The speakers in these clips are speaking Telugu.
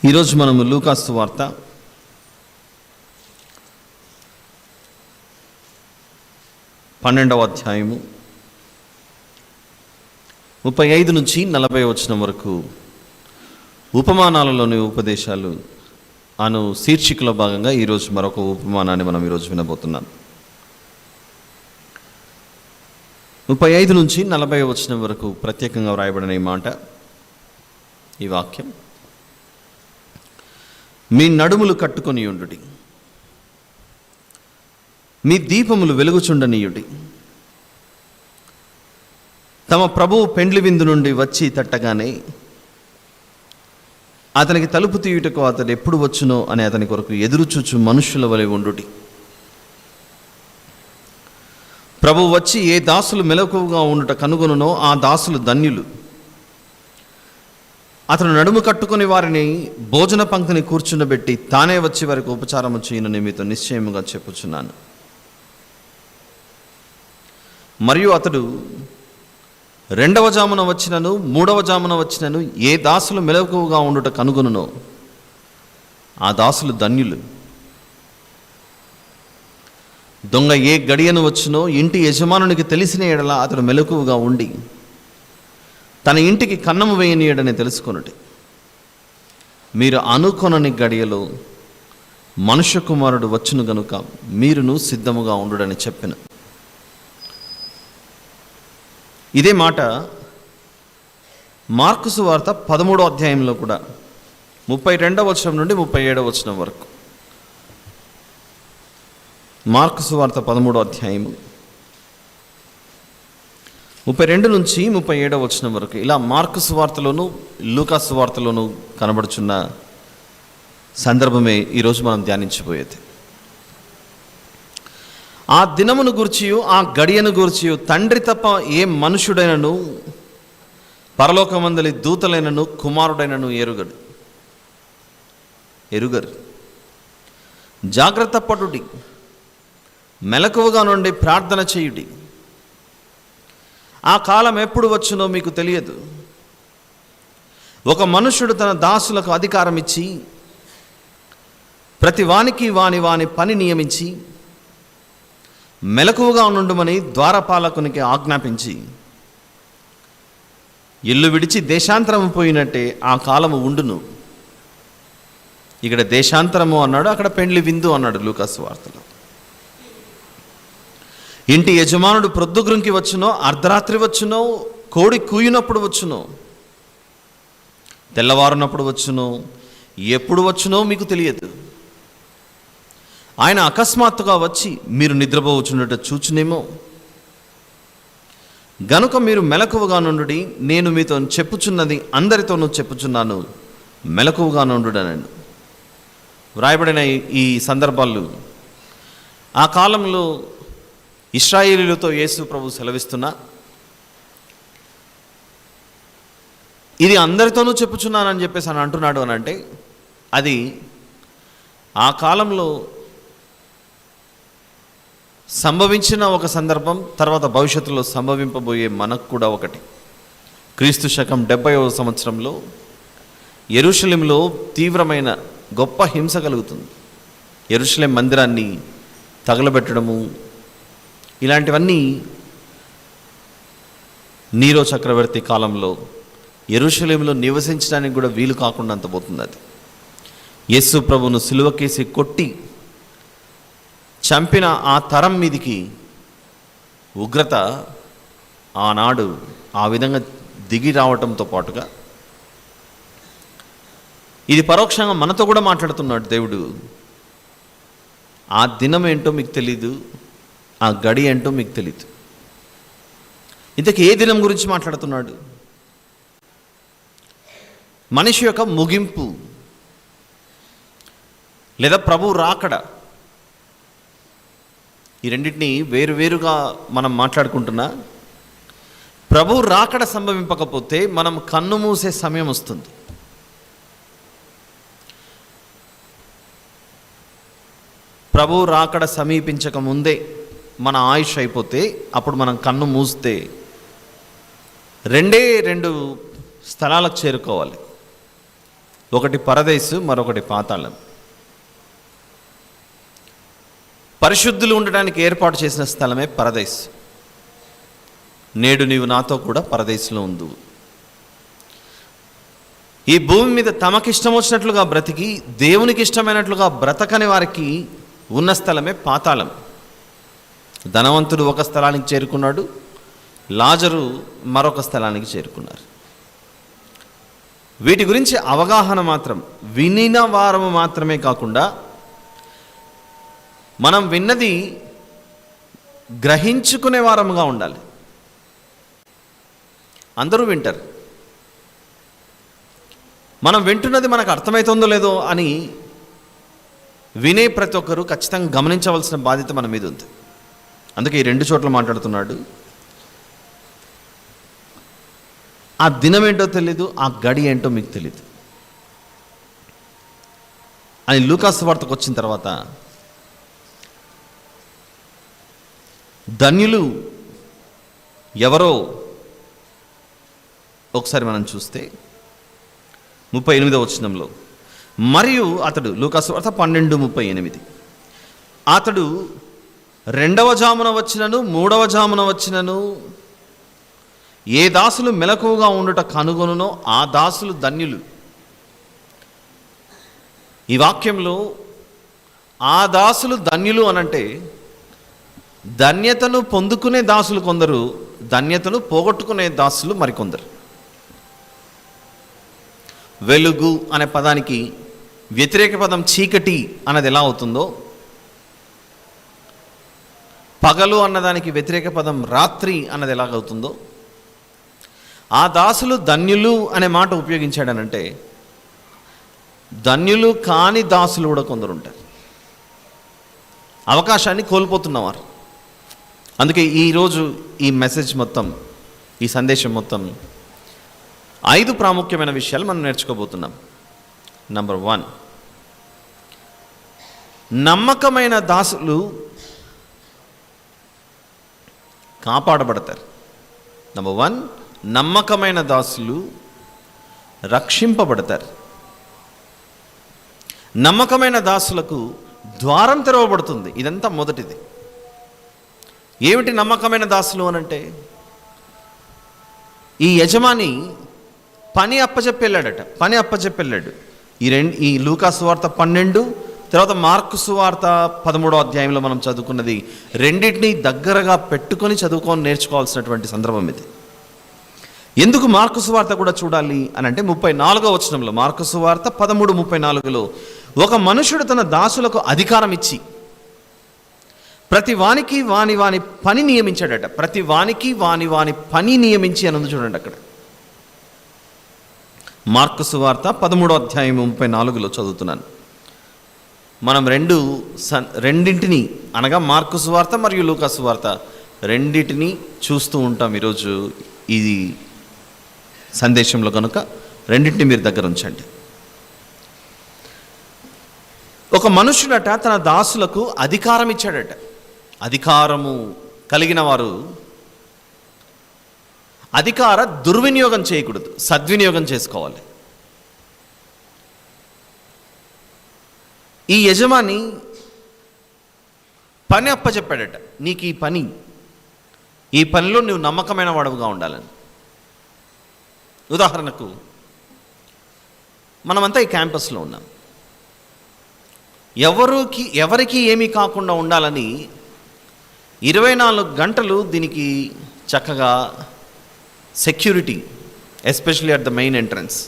ఈరోజు మనము లూకా సువార్త 12వ అధ్యాయము 35 నుంచి 40 వచనం వరకు ఉపమానాలలోని ఉపదేశాలు అను శీర్షికలో భాగంగా ఈరోజు మరొక ఉపమానాన్ని మనం ఈరోజు వినబోతున్నాం. 35 నుంచి 40 వచనం వరకు ప్రత్యేకంగా వ్రాయబడిన ఈ మాట, ఈ వాక్యం: మీ నడుములు కట్టుకొని ఉండుడి, మీ దీపములు వెలుగుచుండనీయుడి. తమ ప్రభువు పెండ్లి విందు నుండి వచ్చి తట్టగానే అతనికి తలుపు తీయుటకు అతడు ఎప్పుడు వచ్చునో అని అతని కొరకు ఎదురుచూచు మనుష్యుల వలె ఉండుడి. ప్రభువు వచ్చి ఏ దాసులు మెలకువగా ఉండుట కనుగొనునో ఆ దాసులు ధన్యులు. అతను నడుము కట్టుకుని వారిని భోజన పంక్తిని కూర్చుండబెట్టి తానే వచ్చి వారికి ఉపచారము చేయనని మీతో నిశ్చయముగా చెప్పుచున్నాను. మరియు అతడు 2వ జామున వచ్చినను 3వ జామున వచ్చినను ఏ దాసులు మెలకువగా ఉండుట కనుగొనునో ఆ దాసులు ధన్యులు. దొంగ ఏ గడియను వచ్చునో ఇంటి యజమానునికి తెలిసిన ఎడల అతడు మెలకువగా ఉండి తన ఇంటికి కన్నము వేయనీయడని తెలుసుకొనుడి. మీరు అనుకొనని గడియలో మనుష్య కుమారుడు వచ్చును గనుక మీరును సిద్ధముగా ఉండుడని చెప్పిన. ఇదే మాట మార్కు సువార్త 13వ అధ్యాయంలో కూడా 32వ వచనం నుండి 37వ వచనం వరకు. మార్కు సువార్త 13వ అధ్యాయము 32 నుంచి 37వ వచనం వరకు. ఇలా మార్కు సువార్తలోను లూకా సువార్తలోను కనబడుచున్న సందర్భమే ఈరోజు మనం ధ్యానించబోయేది. ఆ దినమును గూర్చియు ఆ గడియను గూర్చియు తండ్రి తప్ప ఏ మనుషుడైనను పరలోకమందలి దూతలైనను కుమారుడైనను ఎరుగరు. జాగ్రత్త పడుడి, మెలకువగా నుండి ప్రార్థన చేయుడి. ఆ కాలం ఎప్పుడు వచ్చునో మీకు తెలియదు. ఒక మనుష్యుడు తన దాసులకు అధికారం ఇచ్చి ప్రతి వానికి వాని పని నియమించి మెలకువగా నుండుమని ద్వారపాలకునికి ఆజ్ఞాపించి ఇల్లు విడిచి దేశాంతరము పోయినట్టే ఆ కాలము ఉండును. ఇక్కడ దేశాంతరము అన్నాడు, అక్కడ పెండ్లి విందు అన్నాడు లూకా సువార్తలో. ఇంటి యజమానుడు ప్రొద్దుగురుంకి వచ్చునో, అర్ధరాత్రి వచ్చునో, కోడి కూయినప్పుడు వచ్చునో, తెల్లవారునప్పుడు వచ్చునో, ఎప్పుడు వచ్చునో మీకు తెలియదు. ఆయన అకస్మాత్తుగా వచ్చి మీరు నిద్రపోవచ్చున్నట్టు చూచునేమో. గనుక మీరు మెలకువగా నుండుడి, నేను మీతో చెప్పుచున్నది అందరితోనూ చెప్పుచున్నాను, మెలకువగా నుండుడనండి. వ్రాయబడిన ఈ సందర్భాలు ఆ కాలంలో ఇశ్రాయేలీలతో యేసు ప్రభు సెలవిస్తున్నా, ఇది అందరితోనూ చెప్పుచున్నానని చెప్పేసి అని అంటున్నాడు అని అంటే అది ఆ కాలంలో సంభవించిన ఒక సందర్భం, తర్వాత భవిష్యత్తులో సంభవింపబోయే మనకు కూడా ఒకటి. క్రీస్తు శకం 70వ సంవత్సరంలో యెరూషలేములో తీవ్రమైన గొప్ప హింస కలుగుతుంది. యెరూషలేం మందిరాన్ని తగలబెట్టడము, ఇలాంటివన్నీ నీరో చక్రవర్తి కాలంలో యెరూషలేములో నివసించడానికి కూడా వీలు కాకుండా అంత పోతుంది. అది యేసు ప్రభును సిలువకేసి కొట్టి చంపిన ఆ తరం మీదికి ఉగ్రత ఆనాడు ఆ విధంగా దిగి రావటంతో పాటుగా ఇది పరోక్షంగా మనతో కూడా మాట్లాడుతున్నాడు దేవుడు. ఆ దినం ఏంటో మీకు తెలీదు, ఆ గడి ఏంటో మీకు తెలీదు. ఇంతకీ ఏ దినం గురించి మాట్లాడుతున్నాడు? మనిషి యొక్క ముగింపు లేదా ప్రభు రాకడ, ఈ రెండింటినీ వేరువేరుగా మనం మాట్లాడుకుంటున్నా. ప్రభు రాకడ సంభవింపకపోతే మనం కన్ను మూసే సమయం వస్తుంది. ప్రభు రాకడ సమీపించక ముందే మన ఆయుష్ అయిపోతే అప్పుడు మనం కన్ను మూస్తే 2 స్థలాలకు చేరుకోవాలి. ఒకటి పరదేశు, మరొకటి పాతాళం. పరిశుద్ధులు ఉండడానికి ఏర్పాటు చేసిన స్థలమే పరదేశ్. నేడు నీవు నాతో కూడా పరదేశంలో ఉండు. ఈ భూమి మీద తమకిష్టం వచ్చినట్లుగా బ్రతికి దేవునికి ఇష్టమైనట్లుగా బ్రతకని వారికి ఉన్న స్థలమే పాతాళం. ధనవంతుడు ఒక స్థలానికి చేరుకున్నాడు, లాజరు మరొక స్థలానికి చేరుకున్నారు. వీటి గురించి అవగాహన మాత్రం వినిన వారము మాత్రమే కాకుండా మనం విన్నది గ్రహించుకునే వారముగా ఉండాలి. అందరూ వింటారు, మనం వింటున్నది మనకు అర్థమవుతుందో లేదో అని వినే ప్రతి ఒక్కరూ ఖచ్చితంగా గమనించవలసిన బాధ్యత మన మీద ఉంది. అందుకే ఈ 2 చోట్ల మాట్లాడుతున్నాడు. ఆ దినం ఏంటో తెలీదు, ఆ గడి ఏంటో మీకు తెలీదు అని లూకా సువార్తకు వచ్చిన తర్వాత ధన్యులు ఎవరో ఒకసారి మనం చూస్తే 38వ వచనంలో, మరియు అతడు, లూకా సువార్త 12:38, అతడు 2వ జామున వచ్చినను 3వ జామున వచ్చినను ఏ దాసులు మెలకువగా ఉండుట కనుగొనునో ఆ దాసులు ధన్యులు. ఈ వాక్యంలో ఆ దాసులు ధన్యులు అనంటే ధన్యతను పొందుకునే దాసులు కొందరు, ధన్యతను పోగొట్టుకునే దాసులు మరికొందరు. వెలుగు అనే పదానికి వ్యతిరేక పదం చీకటి అన్నది ఎలా అవుతుందో, పగలు అన్నదానికి వ్యతిరేక పదం రాత్రి అన్నది ఎలాగవుతుందో, ఆ దాసులు ధన్యులు అనే మాట ఉపయోగించాడనంటే ధన్యులు కాని దాసులు కూడా కొందరు ఉంటారు. అవకాశాన్ని కోల్పోతున్నవారు. అందుకే ఈరోజు ఈ మెసేజ్ మొత్తం, ఈ సందేశం మొత్తం 5 ప్రాముఖ్యమైన విషయాలు మనం నేర్చుకోబోతున్నాం. నంబర్ 1, నమ్మకమైన దాసులు కాపాడబడతారు. నంబర్ 1, నమ్మకమైన దాసులు రక్షింపబడతారు. నమ్మకమైన దాసులకు ద్వారం తెరవబడుతుంది. ఇదంతా మొదటిది. ఏమిటి నమ్మకమైన దాసులు అనంటే, ఈ యజమాని పని అప్పచెప్పెళ్ళాడు. ఈ లూకా సువార్త 12, తర్వాత మార్కు సువార్త 13వ అధ్యాయంలో మనం చదువుకున్నది, రెండింటినీ దగ్గరగా పెట్టుకొని చదువుకొని నేర్చుకోవాల్సినటువంటి సందర్భం ఇది. ఎందుకు మార్కు సువార్త కూడా చూడాలి అని అంటే 34వ వచనంలో, మార్కు సువార్త 13:34లో, ఒక మనుషుడు తన దాసులకు అధికారం ఇచ్చి ప్రతి వానికి వాని పని నియమించాడట. ప్రతి వానికి వాని పని నియమించి అని ఉంది చూడండి అక్కడ. మార్కు సువార్త 13వ అధ్యాయం 34లో చదువుతున్నాను. మనం రెండింటిని అనగా మార్కు సువార్త మరియు లూకా సువార్త రెండింటిని చూస్తూ ఉంటాం ఈరోజు ఈ సందేశంలో. కనుక రెండింటిని మీరు దగ్గర ఉంచండి. ఒక మనుషుడట తన దాసులకు అధికారం ఇచ్చాడట. అధికారము కలిగిన వారు అధికార దుర్వినియోగం చేయకూడదు, సద్వినియోగం చేసుకోవాలి. ఈ యజమాని పని అప్పచెప్పాడట, నీకు ఈ పనిలో నువ్వు నమ్మకమైన వాడుగా ఉండాలని. ఉదాహరణకు మనమంతా ఈ క్యాంపస్లో ఉన్నాం. ఎవరికి ఏమీ కాకుండా ఉండాలని 24 గంటలు దీనికి చక్కగా security, especially at the main entrance.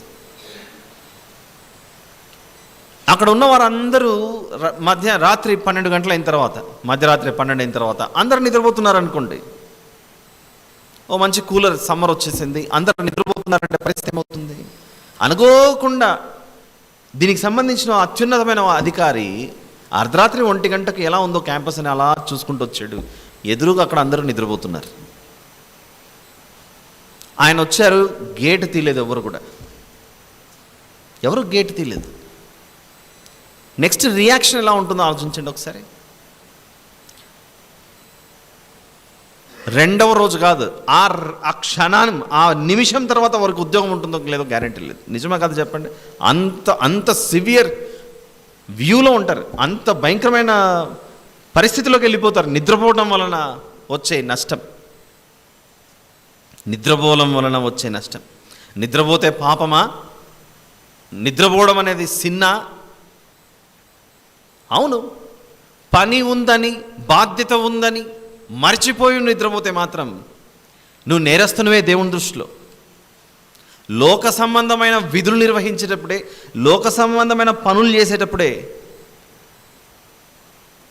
అక్కడ ఉన్న వారందరూ మధ్యరాత్రి 12 గంటలు అయిన తర్వాత, మధ్యరాత్రి 12 అయిన తర్వాత అందరూ నిద్రపోతున్నారు అనుకోండి. ఓ మంచి కూలర్ సమ్మర్ వచ్చేసింది, అందరూ నిద్రపోతున్నారంటే పరిస్థితి ఏమవుతుంది? అనుకోకుండా దీనికి సంబంధించిన అత్యున్నతమైన అధికారి అర్ధరాత్రి 1 గంటకు ఎలా ఉందో క్యాంపస్ అని అలా చూసుకుంటూ వచ్చాడు. ఎదురుగా అక్కడ అందరూ నిద్రపోతున్నారు. ఆయన వచ్చారు, గేట్ తీయలేదు. ఎవరు గేట్ తీయలేదు. నెక్స్ట్ రియాక్షన్ ఎలా ఉంటుందో ఆలోచించండి ఒకసారి. రెండవ రోజు కాదు, ఆ క్షణాన్ని, ఆ నిమిషం తర్వాత వరకు ఉద్యోగం ఉంటుందో లేదో గ్యారెంటీ లేదు. నిజమే కాదు చెప్పండి? అంత సివియర్ వ్యూలో ఉంటారు, అంత భయంకరమైన పరిస్థితిలోకి వెళ్ళిపోతారు. నిద్రపోవడం వలన వచ్చే నష్టం, నిద్రపోవడం వలన వచ్చే నష్టం. నిద్రపోతే పాపమా? నిద్రపోవడం అనేది సిన్నా? అవును. పని ఉందని, బాధ్యత ఉందని మర్చిపోయి నిద్రపోతే మాత్రం నువ్వు నేరస్తునివే దేవుని దృష్టిలో. లోక సంబంధమైన విధులు నిర్వహించేటప్పుడే, లోక సంబంధమైన పనులు చేసేటప్పుడే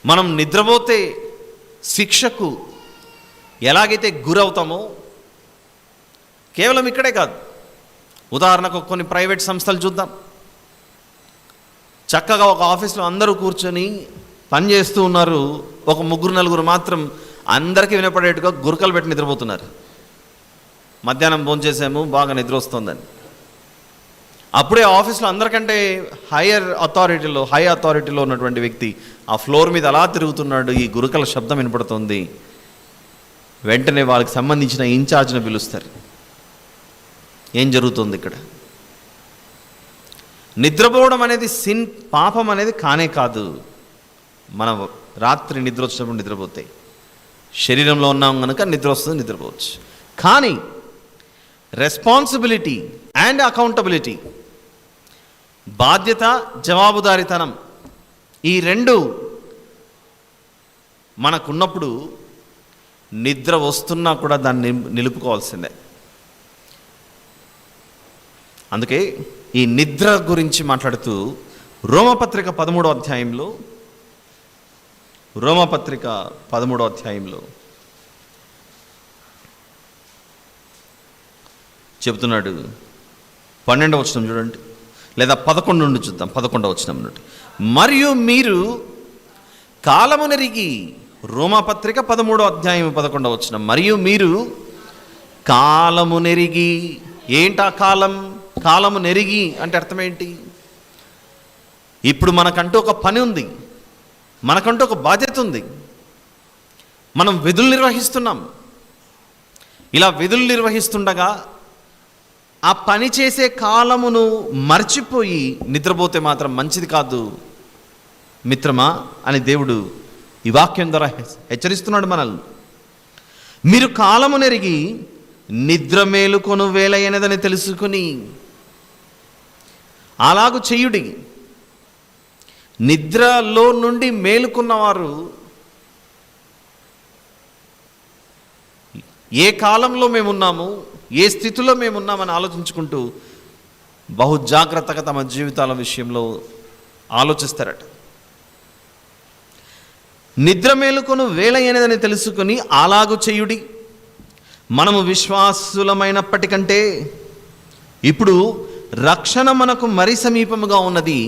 మనం నిద్రపోతే శిక్షకు ఎలాగైతే గురవుతామో, కేవలం ఇక్కడే కాదు, ఉదాహరణకు కొన్ని ప్రైవేట్ సంస్థలు చూద్దాం. చక్కగా ఒక ఆఫీస్లో అందరూ కూర్చొని పనిచేస్తూ ఉన్నారు, ఒక 3-4 మాత్రం అందరికీ వినపడేట్టుగా గురకలు పెట్టి నిద్రపోతున్నారు. మధ్యాహ్నం భోంచేసాము, బాగా నిద్ర వస్తుందని. అప్పుడే ఆఫీస్లో అందరికంటే హై అథారిటీలో ఉన్నటువంటి వ్యక్తి ఆ ఫ్లోర్ మీద అలా తిరుగుతున్నాడు, ఈ గురకల శబ్దం వినపడుతుంది. వెంటనే వాళ్ళకి సంబంధించిన ఇన్ఛార్జ్ని పిలుస్తారు. ఏం జరుగుతుంది ఇక్కడ? నిద్రపోవడం అనేది పాపం అనేది కానే కాదు. మనం రాత్రి నిద్ర వచ్చినప్పుడు నిద్రపోతే, శరీరంలో ఉన్నాం కనుక నిద్ర వస్తుంది, నిద్రపోవచ్చు. కానీ రెస్పాన్సిబిలిటీ అండ్ అకౌంటబిలిటీ, బాధ్యత, జవాబుదారీతనం, ఈ రెండు మనకున్నప్పుడు నిద్ర వస్తున్నా కూడా దాన్ని నిలుపుకోవాల్సిందే. అందుకే ఈ నిద్ర గురించి మాట్లాడుతూ రోమపత్రిక 13వ అధ్యాయంలో చెబుతున్నాడు. 12వ వచనం చూడండి, లేదా 11 నుండి చూద్దాం. 11వ వచనం నుండి, మరియు మీరు కాలము నెరిగి, రోమపత్రిక 13వ అధ్యాయం 11వ వచనం, మరియు మీరు కాలము నెరిగి. ఏంటా కాలము నెరిగి అంటే అర్థం ఏంటి? ఇప్పుడు మనకంటూ ఒక పని ఉంది, మనకంటూ ఒక బాధ్యత ఉంది, మనం విధులు నిర్వహిస్తున్నాం. ఇలా విధులు నిర్వహిస్తుండగా ఆ పని చేసే కాలమును మర్చిపోయి నిద్రపోతే మాత్రం మంచిది కాదు మిత్రమా అని దేవుడు ఈ వాక్యం ద్వారా హెచ్చరిస్తున్నాడు మనల్ని. మీరు కాలము నెరిగి నిద్ర మేలుకొను వేళ అయినదని తెలుసుకుని అలాగు చేయుడి. నిద్రలో నుండి మేలుకున్నవారు ఏ కాలంలో మేమున్నాము, ఏ స్థితిలో మేమున్నామని ఆలోచించుకుంటూ బహు జాగ్రత్తగా తమ జీవితాల విషయంలో ఆలోచిస్తారట. నిద్ర మేలుకొను వేళ అయినదని తెలుసుకుని అలాగు చేయుడి. మనము విశ్వాసులమైనప్పటికంటే ఇప్పుడు రక్షణ మనకు మరి సమీపముగా ఉన్నది.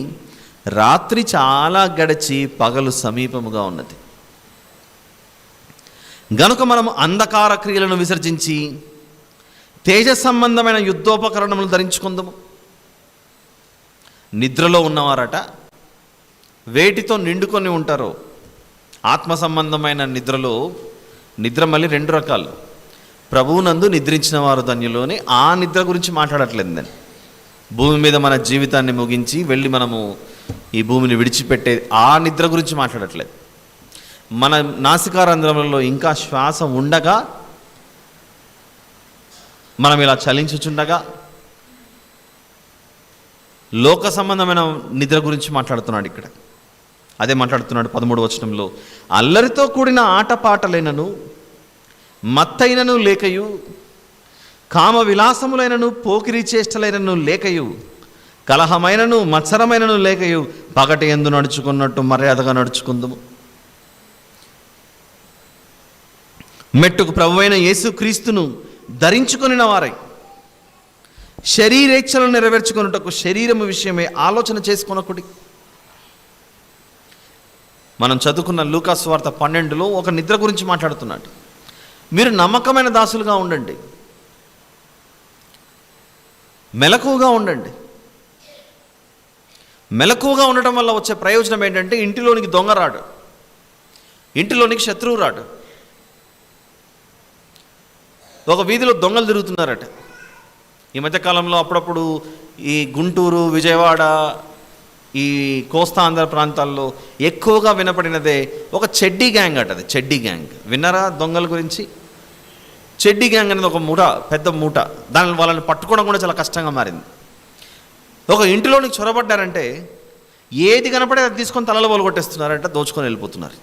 రాత్రి చాలా గడిచి పగలు సమీపముగా ఉన్నది. గనుక మనము అంధకార క్రియలను విసర్జించి తేజ సంబంధమైన యుద్ధోపకరణములు ధరించుకుందాము. నిద్రలో ఉన్నవారట వేటితో నిండుకొని ఉంటారో, ఆత్మ సంబంధమైన నిద్ర మళ్ళీ 2 రకాలు. ప్రభువునందు నిద్రించిన వారు ధన్యులోని, ఆ నిద్ర గురించి మాట్లాడట్లేదు నేను. భూమి మీద మన జీవితాన్ని ముగించి వెళ్ళి మనము ఈ భూమిని విడిచిపెట్టే ఆ నిద్ర గురించి మాట్లాడట్లేదు. మన నాసికారంధ్రములలో ఇంకా శ్వాస ఉండగా, మనం ఇలా చలించుచుండగా లోక సంబంధమైన నిద్ర గురించి మాట్లాడుతున్నాడు ఇక్కడ. అదే మాట్లాడుతున్నాడు 13వ వచనంలో. అల్లరితో కూడిన ఆటపాటలైనను, మత్తైనను లేకయు, కామ విలాసములైనను, పోకిరి చేష్టలైనను లేకయు, కలహమైనను మత్సరమైనను లేకయు, పగటి యందు నడుచుకున్నట్టు మర్యాదగా నడుచుకుందుము. మెట్టుకు ప్రభువైన యేసుక్రీస్తును ధరించుకొనిన వారై శరీరేచ్ఛలను నెరవేర్చుకొనుటకు శరీరము విషయమే ఆలోచన చేసుకొనకుడి. మనం చదువుకున్న లూకా సువార్త 12లో ఒక నిద్ర గురించి మాట్లాడుతున్నాడు. మీరు నమ్మకమైన దాసులుగా ఉండండి, మెలకువగా ఉండండి. మెలకువగా ఉండటం వల్ల వచ్చే ప్రయోజనం ఏంటంటే, ఇంటిలోనికి దొంగ రాడు, ఇంటిలోనికి శత్రువు రాడు. ఒక వీధిలో దొంగలు తిరుగుతున్నారట. ఈ మధ్యకాలంలో అప్పుడప్పుడు ఈ గుంటూరు, విజయవాడ, ఈ కోస్తా ఆంధ్ర ప్రాంతాల్లో ఎక్కువగా వినపడినదే ఒక చెడ్డీ గ్యాంగ్ అట. అది చెడ్డీ గ్యాంగ్. విన్నారా దొంగల గురించి? చెడ్డీ గ్యాంగ్ అనేది ఒక మూట, పెద్ద మూట. దాని వాళ్ళని పట్టుకోవడం కూడా చాలా కష్టంగా మారింది. ఒక ఇంటిలోనికి చొరబడ్డారంటే ఏది కనపడే అది తీసుకొని తలలో బోలు కొట్టేస్తున్నారంట, దోచుకొని వెళ్ళిపోతున్నారు.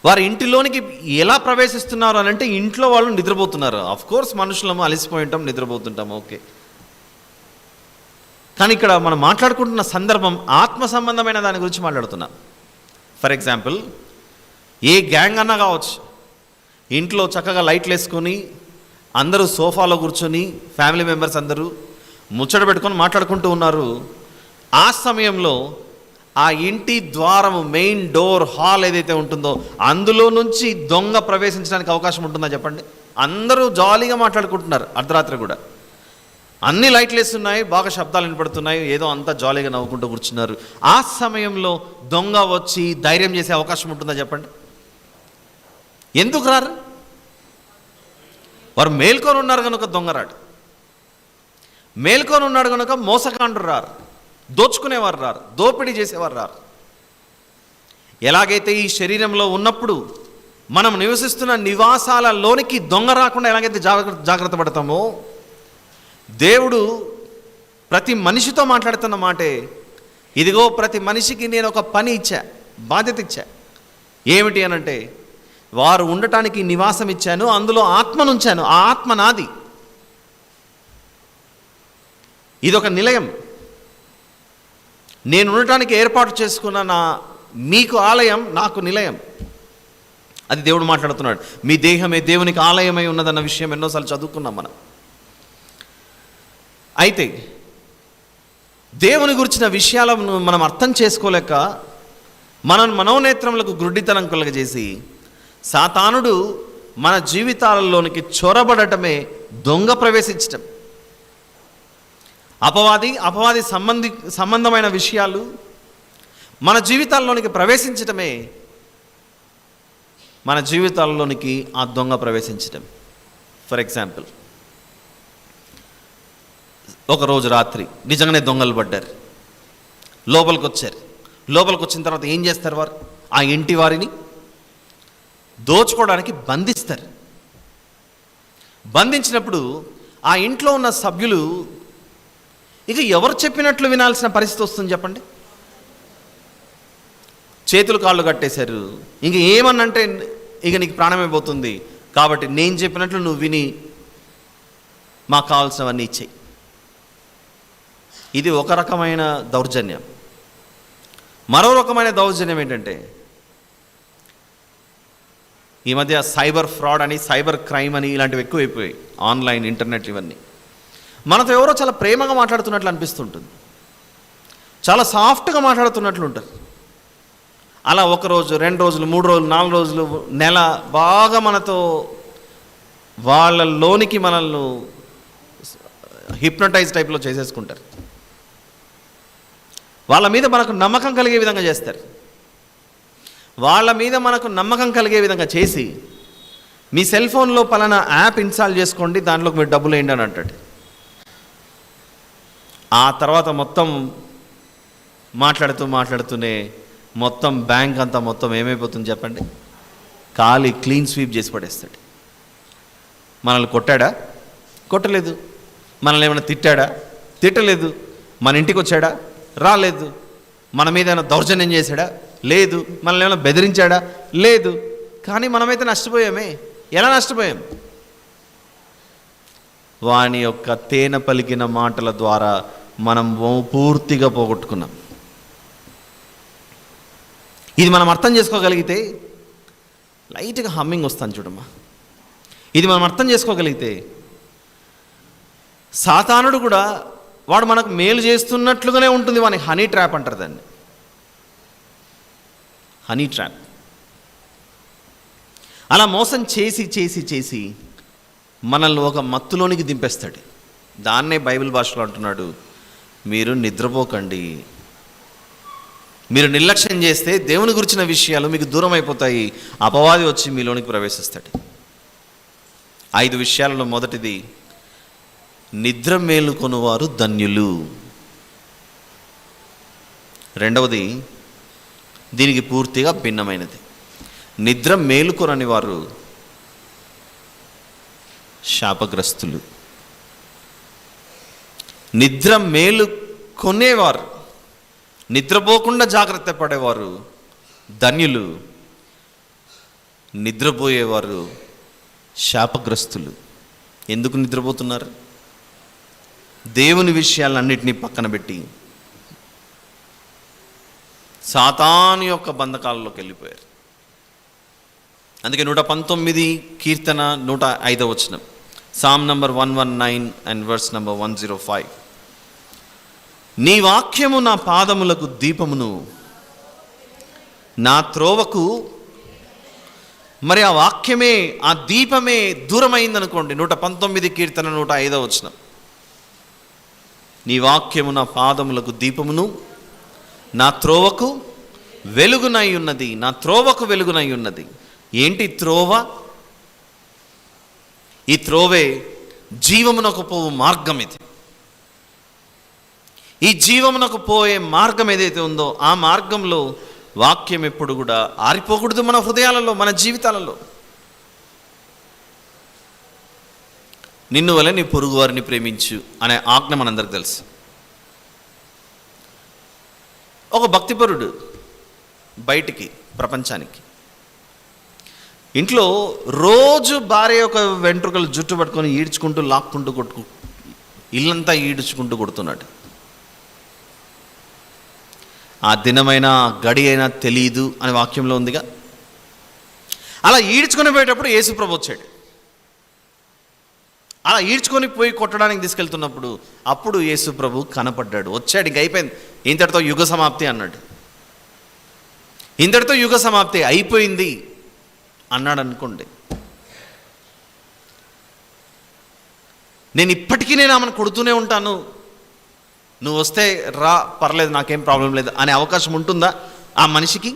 వారి ఇంటిలోనికి ఎలా ప్రవేశిస్తున్నారు అని అంటే ఇంట్లో వాళ్ళు నిద్రపోతున్నారు. ఆఫ్ కోర్స్ మనుషులము అలసిపోయి ఉంటాం, నిద్రపోతుంటాం, ఓకే. కానీ ఇక్కడ మనం మాట్లాడుకుంటున్న సందర్భం ఆత్మ సంబంధమైన దాని గురించి మాట్లాడుతున్నాం. ఫర్ ఎగ్జాంపుల్, ఏ గ్యాంగ్ అన్నా కావచ్చు, ఇంట్లో చక్కగా లైట్లు వేసుకొని అందరూ సోఫాలో కూర్చొని ఫ్యామిలీ మెంబర్స్ అందరూ ముచ్చట పెట్టుకొని మాట్లాడుకుంటూ ఉన్నారు. ఆ సమయంలో ఆ ఇంటి ద్వారము, మెయిన్ డోర్, హాల్ ఏదైతే ఉంటుందో అందులో నుంచి దొంగ ప్రవేశించడానికి అవకాశం ఉంటుందా చెప్పండి? అందరూ జాలీగా మాట్లాడుకుంటున్నారు అర్ధరాత్రి కూడా, అన్ని లైట్లు వేస్తున్నాయి, బాగా శబ్దాలు వినపడుతున్నాయి, ఏదో అంతా జాలీగా నవ్వుకుంటూ కూర్చున్నారు. ఆ సమయంలో దొంగ వచ్చి ధైర్యం చేసే అవకాశం ఉంటుందా చెప్పండి? ఎందుకు రారు? వారు మేల్కొని ఉన్నారు కనుక దొంగ రాడు. మేల్కొని ఉన్నాడు కనుక మోసకాండ్రు రారు, దోచుకునేవారు రారు, దోపిడీ చేసేవారు రారు. ఎలాగైతే ఈ శరీరంలో ఉన్నప్పుడు మనం నివసిస్తున్న నివాసాలలోనికి దొంగ రాకుండా ఎలాగైతే జాగ్రత్త పడతామో, దేవుడు ప్రతి మనిషితో మాట్లాడుతున్న మాటే, ఇదిగో ప్రతి మనిషికి నేను ఒక పని ఇచ్చా, బాధ్యత ఇచ్చా. ఏమిటి అనంటే, వారు ఉండటానికి నివాసం ఇచ్చాను, అందులో ఆత్మనుంచాను, ఆ ఆత్మ నాది. ఇదొక నిలయం. నేను ఉండటానికి ఏర్పాటు చేసుకున్న మీకు ఆలయం, నాకు నిలయం. అది దేవుడు మాట్లాడుతున్నాడు. మీ దేహమే దేవునికి ఆలయమై ఉన్నదన్న విషయం ఎన్నోసార్లు చదువుకున్నాం మనం. అయితే దేవుని గురించిన విషయాలను మనం అర్థం చేసుకోలేక మన మనోనేత్రములకు గుడ్డితనం కలుగజేసి సాతానుడు మన జీవితాలలోనికి చొరబడటమే దొంగ ప్రవేశించటం. అపవాది సంబంధమైన విషయాలు మన జీవితాల్లోనికి ప్రవేశించటమే మన జీవితాల్లోనికి ఆ దొంగ ప్రవేశించటం. ఫర్ ఎగ్జాంపుల్, ఒకరోజు రాత్రి నిజంగానే దొంగలు పడ్డారు, లోపలికి వచ్చారు. లోపలికి వచ్చిన తర్వాత ఏం చేస్తారు? వారు ఆ ఇంటి వారిని దోచుకోవడానికి బంధిస్తారు. బంధించినప్పుడు ఆ ఇంట్లో ఉన్న సభ్యులు ఇక ఎవరు చెప్పినట్లు వినాల్సిన పరిస్థితి వస్తుంది చెప్పండి. చేతులు కాళ్ళు కట్టేశారు. ఇంక ఏమన్నంటే ఇక నీకు ప్రాణమైపోతుంది, కాబట్టి నేను చెప్పినట్లు నువ్వు విని మాకు కావాల్సినవన్నీ ఇచ్చేయి. ఇది ఒక రకమైన దౌర్జన్యం. మరో రకమైన దౌర్జన్యం ఏంటంటే, ఈ మధ్య సైబర్ ఫ్రాడ్ అని, సైబర్ క్రైమ్ అని ఇలాంటివి ఎక్కువైపోయాయి. ఆన్లైన్, ఇంటర్నెట్, ఇవన్నీ మనతో ఎవరో చాలా ప్రేమగా మాట్లాడుతున్నట్లు అనిపిస్తుంటుంది, చాలా సాఫ్ట్గా మాట్లాడుతున్నట్లు ఉంటారు. అలా 1 రోజు, 2 రోజులు, 3 రోజులు, 4 రోజులు, నెల బాగా మనతో వాళ్ళలోనికి మనల్ని హిప్నటైజ్ టైప్లో చేసేసుకుంటారు. వాళ్ళ మీద మనకు నమ్మకం కలిగే విధంగా చేస్తారు. వాళ్ళ మీద మనకు నమ్మకం కలిగే విధంగా చేసి, మీ సెల్ ఫోన్లో పలానా యాప్ ఇన్స్టాల్ చేసుకోండి, దాంట్లోకి మీరు డబ్బులు వేయండి అని అంటాడు. ఆ తర్వాత మొత్తం మాట్లాడుతూనే మొత్తం బ్యాంక్ అంతా మొత్తం ఏమైపోతుంది చెప్పండి? ఖాళీ, క్లీన్ స్వీప్ చేసి పడేస్తాడు. మనల్ని కొట్టాడా? కొట్టలేదు. మనల్ని ఏమైనా తిట్టాడా? తిట్టలేదు. మన ఇంటికి వచ్చాడా? రాలేదు. మన మీద ఏమైనా దౌర్జన్యం చేశాడా? లేదు. మనల్ని ఏమైనా బెదిరించాడా? లేదు. కానీ మనమైతే నష్టపోయామే. ఎలా నష్టపోయాం? వాని యొక్క తేనె పలికిన మాటల ద్వారా మనం పూర్తిగా పోగొట్టుకున్నాం. ఇది మనం అర్థం చేసుకోగలిగితే, లైట్గా హమ్మింగ్ వస్తాను చూడమ్మా, ఇది మనం అర్థం చేసుకోగలిగితే, సాతానుడు కూడా వాడు మనకు మేలు చేస్తున్నట్లుగానే ఉంటుంది. వాని హనీ ట్రాప్ అంటారు దాన్ని. Honey trap. అలా మోసం చేసి మనల్ని ఒక మత్తులోనికి దింపేస్తాడు. దాన్నే బైబిల్ భాషలో అంటున్నాడు, మీరు నిద్రపోకండి. మీరు నిర్లక్ష్యం చేస్తే దేవుని గురించిన విషయాలు మీకు దూరం అయిపోతాయి. అపవాది వచ్చి మీలోనికి ప్రవేశిస్తాడు. 5 విషయాలలో మొదటిది, నిద్ర మేలుకొనువారు ధన్యులు. రెండవది దీనికి పూర్తిగా భిన్నమైనది, నిద్ర మేలుకొనని వారు శాపగ్రస్తులు. నిద్ర మేలుకొనేవారు, నిద్రపోకుండా జాగ్రత్త పడేవారు ధన్యులు, నిద్రపోయేవారు శాపగ్రస్తులు. ఎందుకు నిద్రపోతున్నారు? దేవుని విషయాలన్నింటినీ పక్కన పెట్టి సాతాను యొక్క బంధకాలలోకి వెళ్ళిపోయారు. అందుకే 119 కీర్తన 105వ వచనం, psalm number 119 and verse number 105, నీ వాక్యము నా పాదములకు దీపమును నా త్రోవకు. మరి ఆ వాక్యమే, ఆ దీపమే దూరమైందనుకోండి, 119 కీర్తన 105వ వచనం, నీ వాక్యము నా పాదములకు దీపమును నా త్రోవకు వెలుగునై ఉన్నది. నా త్రోవకు వెలుగునై ఉన్నది. ఏంటి త్రోవ? ఈ త్రోవే జీవమునకు పోవు మార్గం. ఇది ఈ జీవమునకు పోయే మార్గం ఏదైతే ఉందో ఆ మార్గంలో వాక్యం ఎప్పుడు కూడా ఆరిపోకూడదు. మన హృదయాలలో, మన జీవితాలలో. నిన్ను వలె నీ పొరుగు వారిని ప్రేమించు అనే ఆజ్ఞ మనందరికి తెలుసు. ఒక భక్తిపరుడు బయటికి ప్రపంచానికి, ఇంట్లో రోజు భార్య యొక్క వెంట్రుకలు జుట్టు పట్టుకొని ఈడ్చుకుంటూ లాక్కుంటూ ఇల్లంతా ఈడ్చుకుంటూ కొడుతున్నాడు. ఆ దినమైనా గడి అయినా తెలియదు అని వాక్యంలో ఉందిగా. అలా ఈడ్చుకొని పోయేటప్పుడు యేసు ప్రభు వచ్చాడు. అలా ఈడ్చుకొని పోయి కొట్టడానికి తీసుకెళ్తున్నప్పుడు అప్పుడు యేసు ప్రభు కనపడ్డాడు. వచ్చాడు, ఇంక అయిపోయింది, ఇంతటితో యుగ సమాప్తి అన్నాడు. ఇంతటితో యుగ సమాప్తి అయిపోయింది అన్నాడు అనుకోండి. నేను ఇప్పటికీ ఆమెను కొడుతూనే ఉంటాను, నువ్వు వస్తే రా, పర్లేదు, నాకేం ప్రాబ్లం లేదు అనే అవకాశం ఉంటుందా ఆ మనిషికి?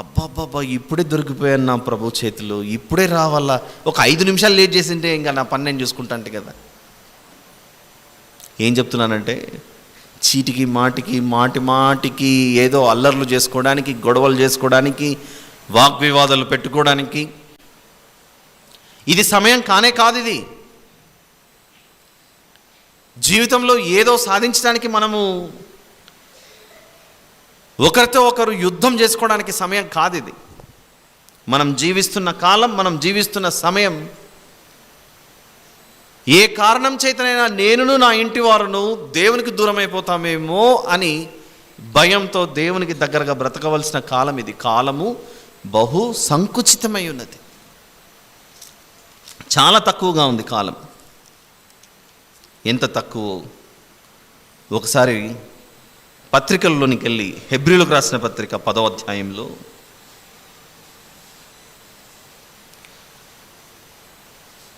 అబ్బాబ్బాబ్బా, ఇప్పుడే దొరికిపోయాను నా ప్రభు చేతిలో, ఇప్పుడే రావాలా, ఒక 5 నిమిషాలు లేట్ చేసింటే ఇంకా నా పని నేను చూసుకుంటా అంటే కదా. ఏం చెప్తున్నానంటే, చీటికి మాటికి మాటికి ఏదో అల్లర్లు చేసుకోవడానికి, గొడవలు చేసుకోవడానికి, వాగ్వివాదాలు పెట్టుకోవడానికి ఇది సమయం కానే కాదు. ఇది జీవితంలో ఏదో సాధించడానికి మనము ఒకరితో ఒకరు యుద్ధం చేసుకోవడానికి సమయం కాదు ఇది. మనం జీవిస్తున్న కాలం, మనం జీవిస్తున్న సమయం, ఏ కారణం చేతనైనా నేనును నా ఇంటి వారును దేవునికి దూరం అయిపోతామేమో అని భయంతో దేవునికి దగ్గరగా బ్రతకవలసిన కాలం ఇది. కాలము బహు సంకుచితమై ఉన్నది, చాలా తక్కువగా ఉంది కాలం. ఎంత తక్కువ, ఒకసారి పత్రికల్లోనికి వెళ్ళి హెబ్రీలకు రాసిన పత్రిక 10వ అధ్యాయంలో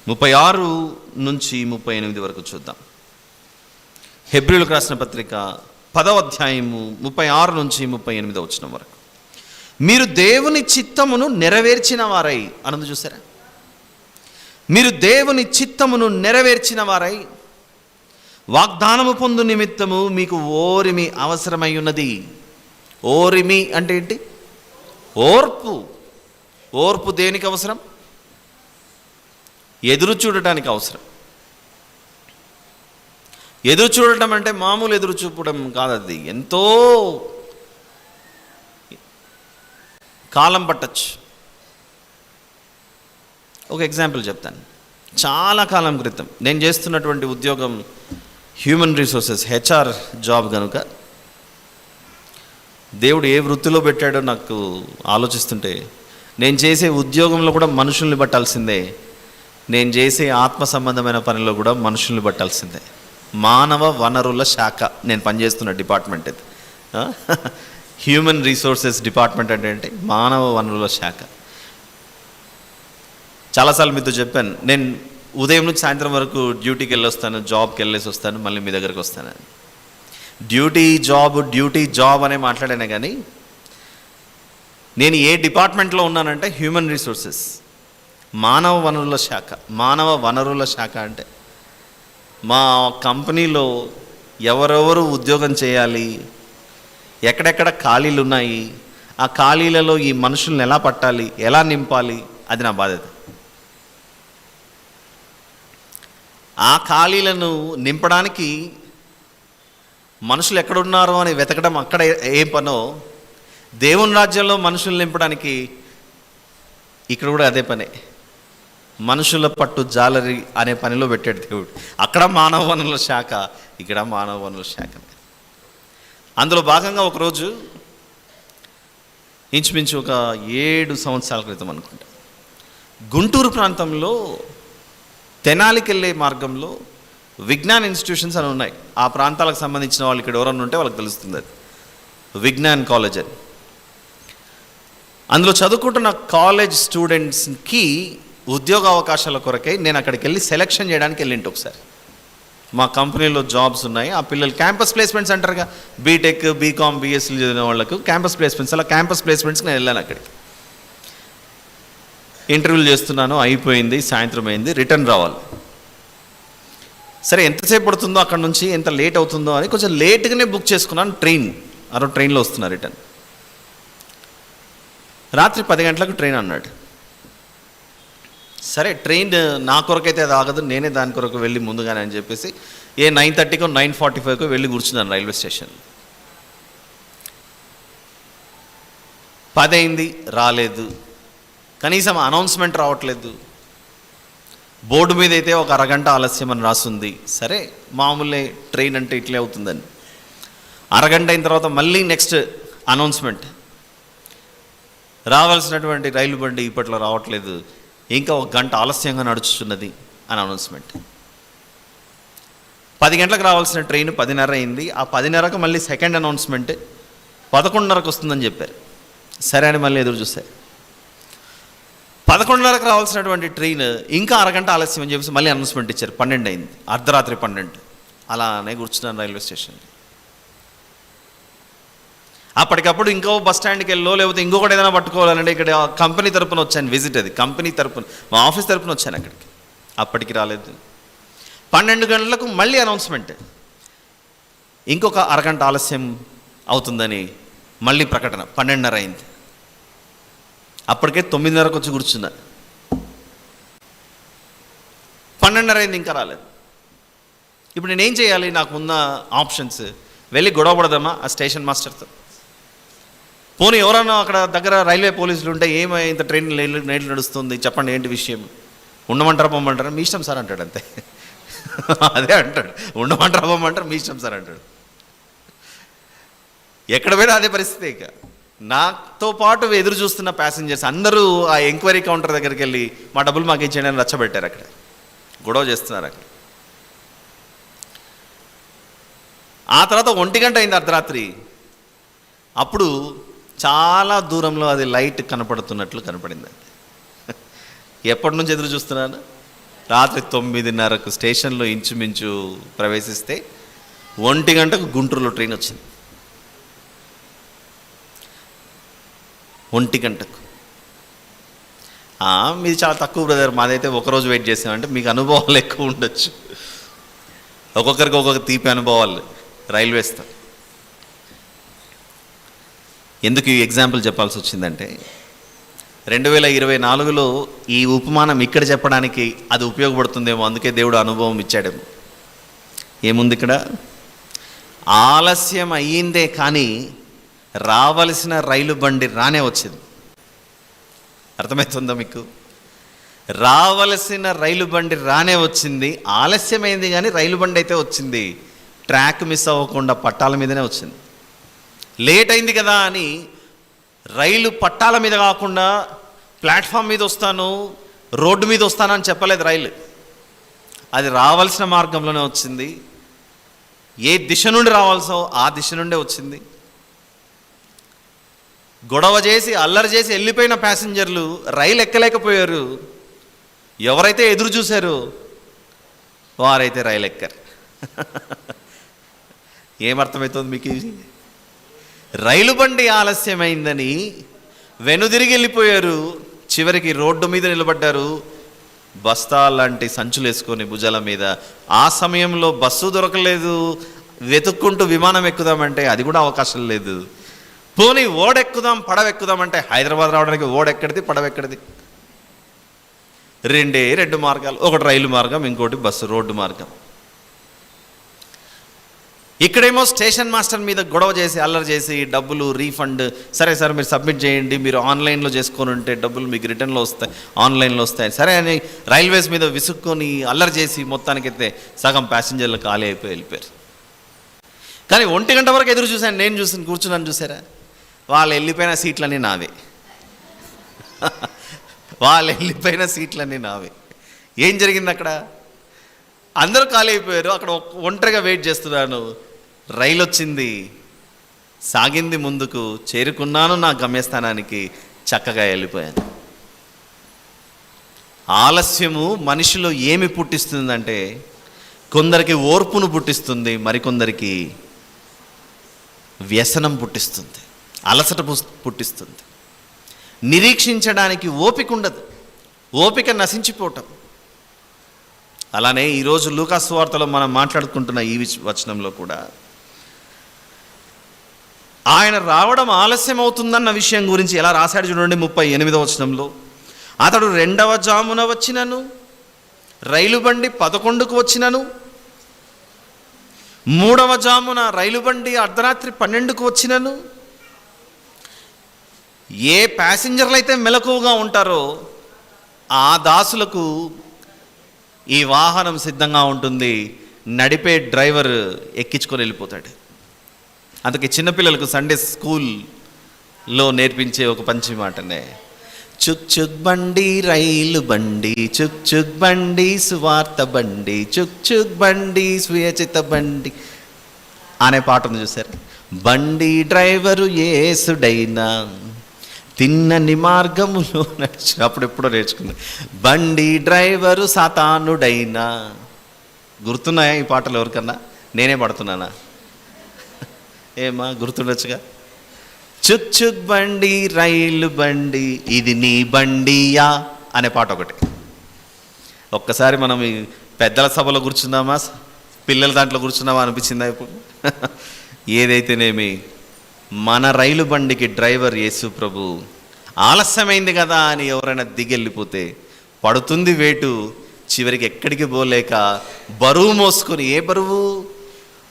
36 నుంచి 38 వరకు చూద్దాం. హెబ్రీలకు రాసిన పత్రిక 10వ అధ్యాయము 36 నుంచి 38 వచనం వరకు. మీరు దేవుని చిత్తమును నెరవేర్చిన వారై అన్నది చూసారా? మీరు దేవుని చిత్తమును నెరవేర్చిన వారై వాగ్దానము పొందు నిమిత్తము మీకు ఓరిమి అవసరమై ఉన్నది. ఓరిమి అంటే ఏంటి? ఓర్పు. ఓర్పు దేనికి అవసరం? ఎదురు చూడటానికి అవసరం. ఎదురు చూడటం అంటే మామూలు ఎదురు చూపడం కాదు, అది ఎంతో కాలం పట్టచ్చు. ఒక ఎగ్జాంపుల్ చెప్తాను. చాలా కాలం క్రితం నేను చేస్తున్నటువంటి ఉద్యోగం హ్యూమన్ రిసోర్సెస్, హెచ్ఆర్ జాబ్ కనుక దేవుడు ఏ వృత్తిలో పెట్టాడో నాకు ఆలోచిస్తుంటే, నేను చేసే ఉద్యోగంలో కూడా మనుషుల్ని పట్టాల్సిందే, నేను చేసే ఆత్మ సంబంధమైన పనిలో కూడా మనుషుల్ని పట్టాల్సిందే. మానవ వనరుల శాఖ నేను పనిచేస్తున్న డిపార్ట్మెంట్ ఇది. హ్యూమన్ రిసోర్సెస్ డిపార్ట్మెంట్ అంటే ఏంటి? మానవ వనరుల శాఖ. చాలాసార్లు మీతో చెప్పాను, నేను ఉదయం నుంచి సాయంత్రం వరకు డ్యూటీకి వెళ్ళొస్తాను, జాబ్కి వెళ్ళేసి వస్తాను, మళ్ళీ మీ దగ్గరికి వస్తాను. డ్యూటీ జాబ్ అనే మాట్లాడానే కానీ నేను ఏ డిపార్ట్మెంట్లో ఉన్నానంటే హ్యూమన్ రిసోర్సెస్, మానవ వనరుల శాఖ అంటే మా కంపెనీలో ఎవరెవరు ఉద్యోగం చేయాలి, ఎక్కడెక్కడ ఖాళీలు ఉన్నాయి, ఆ ఖాళీలలో ఈ మనుషుల్ని ఎలా పట్టాలి, ఎలా నింపాలి, అది నా బాధ్యత. ఆ ఖాళీలను నింపడానికి మనుషులు ఎక్కడున్నారో అని వెతకడం అక్కడ ఏ పనో, దేవుని రాజ్యంలో మనుషులు నింపడానికి ఇక్కడ కూడా అదే పనే. మనుషుల పట్టు జాలరి అనే పనిలో పెట్టాడు దేవుడు. అక్కడ మానవ వనరుల శాఖ, ఇక్కడ మానవ వనరుల శాఖ. అందులో భాగంగా ఒకరోజు ఇంచుమించు ఒక 7 సంవత్సరాల క్రితం అనుకుంటా, గుంటూరు ప్రాంతంలో తెనాలికి వెళ్ళే మార్గంలో విజ్ఞాన్ ఇన్స్టిట్యూషన్స్ అని ఉన్నాయి. ఆ ప్రాంతాలకు సంబంధించిన వాళ్ళు ఇక్కడ ఎవరన్నా ఉంటే వాళ్ళకి తెలుస్తుంది. అది విజ్ఞాన్ కాలేజ్ అని. అందులో చదువుకుంటున్న కాలేజ్ స్టూడెంట్స్కి ఉద్యోగ అవకాశాల కొరకై నేను అక్కడికి వెళ్ళి సెలెక్షన్ చేయడానికి వెళ్ళింటి ఒకసారి. మా కంపెనీలో జాబ్స్ ఉన్నాయి, ఆ పిల్లలు క్యాంపస్ ప్లేస్మెంట్స్ అంటారుగా, బీటెక్, బీకామ్, బీఎస్సీ చదివిన వాళ్ళకు క్యాంపస్ ప్లేస్మెంట్స్. అలా క్యాంపస్ ప్లేస్మెంట్స్కి నేను వెళ్ళాను. అక్కడికి ఇంటర్వ్యూలు చేస్తున్నాను, అయిపోయింది, సాయంత్రం అయింది, రిటర్న్ రావాలి. సరే ఎంతసేపు పడుతుందో అక్కడ నుంచి, ఎంత లేట్ అవుతుందో అని కొంచెం లేట్గానే బుక్ చేసుకున్నాను ట్రైన్. ట్రైన్లో వస్తున్నా రిటర్న్. రాత్రి 10 గంటలకు ట్రైన్ అన్నాడు. సరే ట్రైన్ నా కొరకైతే అది ఆగదు, నేనే దాని కొరకు వెళ్ళి ముందుగానే అని చెప్పేసి 9:30కో 9:45కో వెళ్ళి కూర్చున్నాను రైల్వే స్టేషన్లో. 10 అయింది, రాలేదు. కనీసం అనౌన్స్మెంట్ రావట్లేదు. బోర్డు మీద అయితే ఒక అరగంట ఆలస్యం అని రాస్తుంది. సరే మామూలే, ట్రైన్ అంటే ఇట్లే అవుతుందని. అరగంట అయిన తర్వాత మళ్ళీ నెక్స్ట్ అనౌన్స్మెంట్, రావాల్సినటువంటి రైలు బండి ఇప్పట్లో రావట్లేదు, ఇంకా 1 గంట ఆలస్యంగా నడుచుతున్నది అని అనౌన్స్మెంట్. 10 గంటలకు రావాల్సిన ట్రైన్ 10:30 అయింది. ఆ 10:30కు మళ్ళీ సెకండ్ అనౌన్స్మెంట్ 11:30కు వస్తుందని చెప్పారు. సరే అని మళ్ళీ ఎదురు చూశారు. 11:30కు రావాల్సినటువంటి ట్రైన్ ఇంకా అరగంట ఆలస్యం అని చెప్పేసి మళ్ళీ అనౌన్స్మెంట్ ఇచ్చారు. 12 అయింది, అర్ధరాత్రి 12. అలానే కూర్చున్నాను రైల్వే స్టేషన్. అప్పటికప్పుడు ఇంకో బస్ స్టాండ్కి వెళ్ళో లేకపోతే ఇంకొకటి ఏదైనా పట్టుకోవాలంటే, ఇక్కడ కంపెనీ తరపున వచ్చాను విజిట్, అది కంపెనీ తరపున, మా ఆఫీస్ తరపున వచ్చాను అక్కడికి. అప్పటికి రాలేదు. 12 గంటలకు మళ్ళీ అనౌన్స్మెంట్, ఇంకొక అరగంట ఆలస్యం అవుతుందని మళ్ళీ ప్రకటన. 12:30 అయింది. అప్పటికే 9:30కు వచ్చి కూర్చున్నా. 12:30 అయింది, ఇంకా రాలేదు. ఇప్పుడు నేనేం చేయాలి? నాకున్న ఆప్షన్స్, వెళ్ళి గొడవ పడదామా ఆ స్టేషన్ మాస్టర్తో? పోనీ ఎవరన్నా అక్కడ దగ్గర రైల్వే పోలీసులు ఉంటే, ఏమై ఇంత ట్రైన్ లేట్ నడుస్తుంది, చెప్పండి ఏంటి విషయం, ఉండమంటారా పొమ్మంటారా? మీ ఇష్టం సార్ అంటాడు. అంతే, అదే అంటాడు, ఉండమంటారా పొమ్మంటారు, మీ ఇష్టం సార్ అంటాడు. ఎక్కడ పోయినా అదే పరిస్థితి. ఇక నాతో పాటు ఎదురు చూస్తున్న ప్యాసింజర్స్ అందరూ ఆ ఎంక్వైరీ కౌంటర్ దగ్గరికి వెళ్ళి మా డబ్బులు మాకు ఇచ్చేయండి అని రచ్చబెట్టారు. అక్కడ గొడవ చేస్తున్నారు. అక్కడ ఆ తర్వాత 1 గంట అయింది, అర్ధరాత్రి. అప్పుడు చాలా దూరంలో అది లైట్ కనపడుతున్నట్లు కనపడింది. ఎప్పటి నుంచి ఎదురు చూస్తున్నాను? రాత్రి 9:30కు స్టేషన్లో ఇంచుమించు ప్రవేశిస్తే 1 గంటకు గుంటూరులో ట్రైన్ వచ్చింది. 1 గంటకు. మీది చాలా తక్కువ బ్రదర్, మాదైతే ఒకరోజు వెయిట్ చేసామంటే మీకు అనుభవాలు ఎక్కువ ఉండొచ్చు. ఒక్కొక్కరికి ఒక్కొక్క తీపి అనుభవాలు రైల్వేస్తో. ఎందుకు ఈ ఎగ్జాంపుల్ చెప్పాల్సి వచ్చిందంటే, 2024లో ఈ ఉపమానం ఇక్కడ చెప్పడానికి అది ఉపయోగపడుతుందేమో, అందుకే దేవుడు అనుభవం ఇచ్చాడేమో. ఏముంది ఇక్కడ? ఆలస్యం అయ్యిందే కానీ రావలసిన రైలు బండి రానే వచ్చింది. అర్థమవుతుందా మీకు? రావలసిన రైలు బండి రానే వచ్చింది. ఆలస్యమైంది కానీ రైలు బండి అయితే వచ్చింది. ట్రాక్ మిస్ అవ్వకుండా పట్టాల మీదనే వచ్చింది. లేట్ అయింది కదా అని రైలు పట్టాల మీద కాకుండా ప్లాట్ఫామ్ మీద వస్తాను, రోడ్డు మీద వస్తాను అని చెప్పలేదు రైలు. అది రావాల్సిన మార్గంలోనే వచ్చింది. ఏ దిశ నుండి రావాల్సో ఆ దిశ నుండే వచ్చింది. గొడవ చేసి అల్లరి చేసి వెళ్ళిపోయిన ప్యాసింజర్లు రైలు ఎక్కలేకపోయారు. ఎవరైతే ఎదురు చూశారో వారైతే రైలు ఎక్కారు. ఏమర్థమవుతుంది మీకు ఇది? రైలు బండి ఆలస్యమైందని వెనుదిరిగి వెళ్ళిపోయారు. చివరికి రోడ్డు మీద నిలబడ్డారు, బస్తాలాంటి సంచులు వేసుకొని భుజాల మీద. ఆ సమయంలో బస్సు దొరకలేదు, వెతుక్కుంటూ విమానం ఎక్కుదామంటే అది కూడా అవకాశం లేదు. పోనీ ఓడెక్కుదాం, పడవెక్కుదామంటే హైదరాబాద్ రావడానికి ఓడెక్కడిది, పడవెక్కడిది? రెండు మార్గాలు, ఒకటి రైలు మార్గం, ఇంకోటి బస్సు రోడ్డు మార్గం. ఇక్కడేమో స్టేషన్ మాస్టర్ మీద గొడవ చేసి అల్లరి చేసి డబ్బులు రీఫండ్, సరే సార్ మీరు సబ్మిట్ చేయండి, మీరు ఆన్లైన్లో చేసుకొని ఉంటే డబ్బులు మీకు రిటర్న్లో వస్తాయి, ఆన్లైన్లో వస్తాయి, సరే అని రైల్వేస్ మీద విసుక్కొని అల్లరి చేసి మొత్తానికైతే సగం ప్యాసింజర్లు ఖాళీ అయిపోయి వెళ్ళిపోయారు. కానీ 1 గంట వరకు ఎదురు చూశాను, నేను కూర్చున్నాను, చూసారా? వాళ్ళు వెళ్ళిపోయిన సీట్లన్నీ నావే. వాళ్ళు వెళ్ళిపోయిన సీట్లన్నీ నావే. ఏం జరిగింది అక్కడ? అందరూ ఖాళీ అయిపోయారు. అక్కడ ఒంటరిగా వెయిట్ చేస్తున్నాను. రైలు వచ్చింది, సాగింది ముందుకు, చేరుకున్నాను నా గమ్యస్థానానికి, చక్కగా వెళ్ళిపోయాను. ఆలస్యము మనిషిలో ఏమి పుట్టిస్తుందంటే, కొందరికి ఓర్పును పుట్టిస్తుంది, మరికొందరికి వ్యసనం పుట్టిస్తుంది, అలసట పుట్టిస్తుంది. నిరీక్షించడానికి ఓపిక ఉండదు, ఓపిక నశించిపోవటం. అలానే ఈరోజు లూకా సువార్తలో మనం మాట్లాడుకుంటున్న ఈ వచనంలో కూడా ఆయన రావడం ఆలస్యం అవుతుందన్న విషయం గురించి ఎలా రాశాడు చూడండి. 38వ వచనంలో, అతడు 2వ జామున వచ్చినను, రైలు బండి 11కు వచ్చినను, 3వ జామున రైలు బండి అర్ధరాత్రి 12కు వచ్చినను, ఏ ప్యాసింజర్లు అయితే మెలకువగా ఉంటారో ఆ దాసులకు ఈ వాహనం సిద్ధంగా ఉంటుంది, నడిపే డ్రైవర్ ఎక్కించుకొని వెళ్ళిపోతాడు. అందుకే చిన్నపిల్లలకు సండే స్కూల్లో నేర్పించే ఒక పంచి మాటనే, చుక్ చుక్ బండి రైలు బండి, చుక్ చుక్ బండి సువార్త బండి, చుక్ చుక్ బండి స్వీయచిత బండి అనే పాట ఉంది, చూసారు? బండి డ్రైవరు యేసుడైనా తిన్నని మార్గములో నడిచి, అప్పుడెప్పుడో నేర్చుకుంది. బండి డ్రైవరు సాతానుడైనా. గుర్తున్నాయా ఈ పాటలు ఎవరికన్నా? నేనే పడుతున్నానా? ఏమా గుర్తుండొచ్చుగా. చుక్ చుక్ బండి రైలు బండి, ఇది నీ బండియా అనే పాట ఒకటి. ఒక్కసారి మనం ఈ పెద్దల సభలో కూర్చున్నామా, పిల్లల దాంట్లో కూర్చున్నామా అనిపించిందా ఇప్పుడు? ఏదైతేనేమి, మన రైలు బండికి డ్రైవర్ యేసు ప్రభు. ఆలస్యమైంది కదా అని ఎవరైనా దిగెళ్ళిపోతే పడుతుంది వేటు, చివరికి ఎక్కడికి పోలేక బరువు మోసుకొని, ఏ బరువు?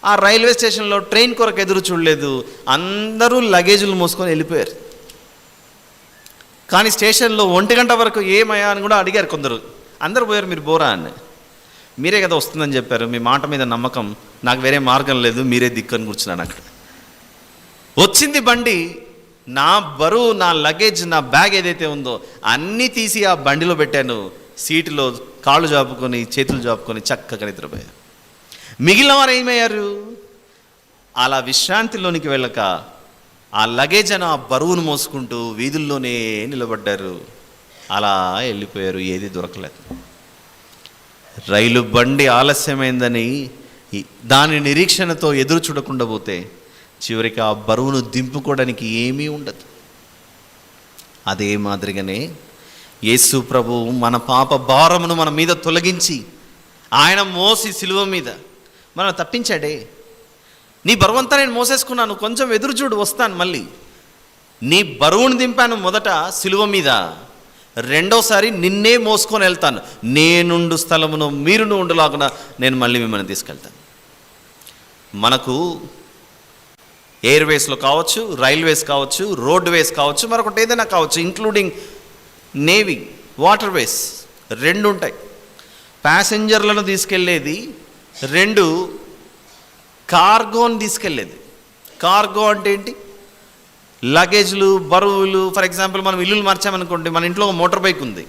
ఆ రైల్వే స్టేషన్లో ట్రైన్ కొరకు ఎదురు చూడలేదు, అందరూ లగేజీలు మోసుకొని వెళ్ళిపోయారు. కానీ స్టేషన్లో 1 గంట వరకు ఏమయ్యా అని కూడా అడిగారు కొందరు. అందరూ పోయారు, మీరు బోరా అని. మీరే కదా వస్తుందని చెప్పారు, మీ మాట మీద నమ్మకం, నాకు వేరే మార్గం లేదు, మీరే దిక్కని కూర్చున్నాను. అక్కడ వచ్చింది బండి, నా బరువు, నా లగేజ్, నా బ్యాగ్ ఏదైతే ఉందో అన్నీ తీసి ఆ బండిలో పెట్టాను. సీటులో కాళ్ళు జాపుకొని చేతులు జాపుకొని చక్కగా నిద్రపోయారు. మిగిలిన వారు ఏమయ్యారు? అలా విశ్రాంతిలోనికి వెళ్ళక ఆ లగేజ్ అని ఆ బరువును మోసుకుంటూ వీధుల్లోనే నిలబడ్డారు. అలా వెళ్ళిపోయారు, ఏది దొరకలేదు. రైలు బండి ఆలస్యమైందని దాని నిరీక్షణతో ఎదురు చూడకుండా పోతే చివరికి ఆ బరువును దింపుకోవడానికి ఏమీ ఉండదు. అదే మాదిరిగానే యేసు ప్రభు మన పాప భారమును మన మీద తొలగించి ఆయన మోసి సిలువ మీద మనం తప్పించాడే. నీ బరువంతా నేను మోసేసుకున్నాను, కొంచెం ఎదురు చూడు, వస్తాను మళ్ళీ. నీ బరువును దింపాను మొదట సిలువ మీద, రెండోసారి నిన్నే మోసుకొని వెళ్తాను. నేనుండు స్థలమును మీరును ఉండులాగున నేను మళ్ళీ మిమ్మల్ని తీసుకెళ్తాను. మనకు ఎయిర్వేస్లో కావచ్చు, రైల్వేస్ కావచ్చు, రోడ్వేస్ కావచ్చు, మరొకటి ఏదైనా కావచ్చు, ఇంక్లూడింగ్ నేవీ, వాటర్వేస్, 2 ఉంటాయి. ప్యాసింజర్లను తీసుకెళ్ళేది 2, కార్గోని తీసుకెళ్ళేది. కార్గో అంటే ఏంటి? లగేజ్లు, బరువులు. ఫర్ ఎగ్జాంపుల్ మనం ఇల్లులు మార్చామనుకోండి, మన ఇంట్లో ఒక మోటార్ బైక్ ఉంది,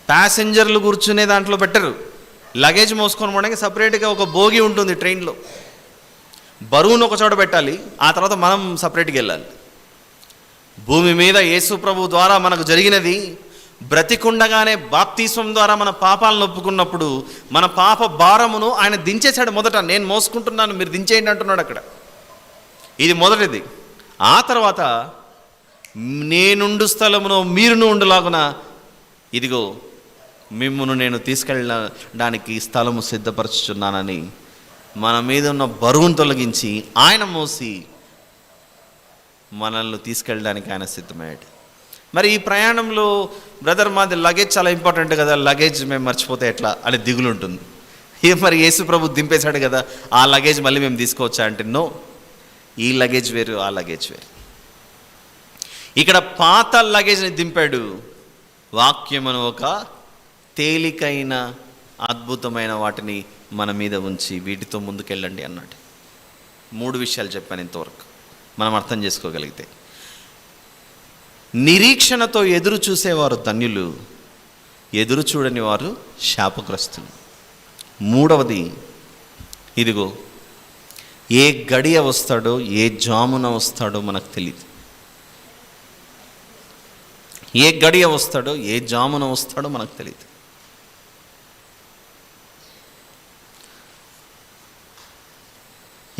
ప్యాసింజర్లు కూర్చునే దాంట్లో పెట్టరు, లగేజ్ మోసుకొని పోవడానికి సపరేట్గా ఒక బోగి ఉంటుంది ట్రైన్లో. బరువును ఒక చోట పెట్టాలి, ఆ తర్వాత మనం సపరేట్గా వెళ్ళాలి. భూమి మీద యేసు ప్రభు ద్వారా మనకు జరిగినది బ్రతికుండగానే బాప్తిస్మం ద్వారా మన పాపాలను ఒప్పుకున్నప్పుడు మన పాప భారమును ఆయన దించేశాడు. మొదట నేను మోసుకుంటున్నాను, మీరు దించేయండి అంటున్నాడు అక్కడ. ఇది మొదటిది. ఆ తర్వాత నేనుండు స్థలమును మీరును ఉండులాగున ఇదిగో మిమ్మును నేను తీసుకెళ్ళడానికి స్థలము సిద్ధపరచుచున్నానని మన మీద ఉన్న బరువును తొలగించి ఆయన మోసి మనల్ని తీసుకెళ్ళడానికి ఆయన సిద్ధమయ్యాడు. మరి ఈ ప్రయాణంలో బ్రదర్ మాది లగేజ్ చాలా ఇంపార్టెంట్ కదా, లగేజ్ మేము మర్చిపోతే ఎట్లా అని దిగులు ఉంటుంది. మరి యేసు ప్రభు దింపేశాడు కదా, ఆ లగేజ్ మళ్ళీ మేము తీసుకోవచ్చా అంటే నో, ఈ లగేజ్ వేరు, ఆ లగేజ్ వేరు. ఇక్కడ పాత లగేజ్ని దింపాడు, వాక్యమును ఒక తేలికైన అద్భుతమైన వాటిని మన మీద ఉంచి వీటితో ముందుకెళ్ళండి అన్నాడు. 3 విషయాలు చెప్పాను ఇంతవరకు మనం అర్థం చేసుకోగలిగితే. నిరీక్షణతో ఎదురు చూసేవారు ధన్యులు, ఎదురు చూడని వారు శాపగ్రస్తులు. 3వది ఇదిగో ఏ గడియ వస్తాడో ఏ జామున వస్తాడో మనకు తెలియదు. ఏ గడియ వస్తాడో ఏ జామున వస్తాడో మనకు తెలియదు.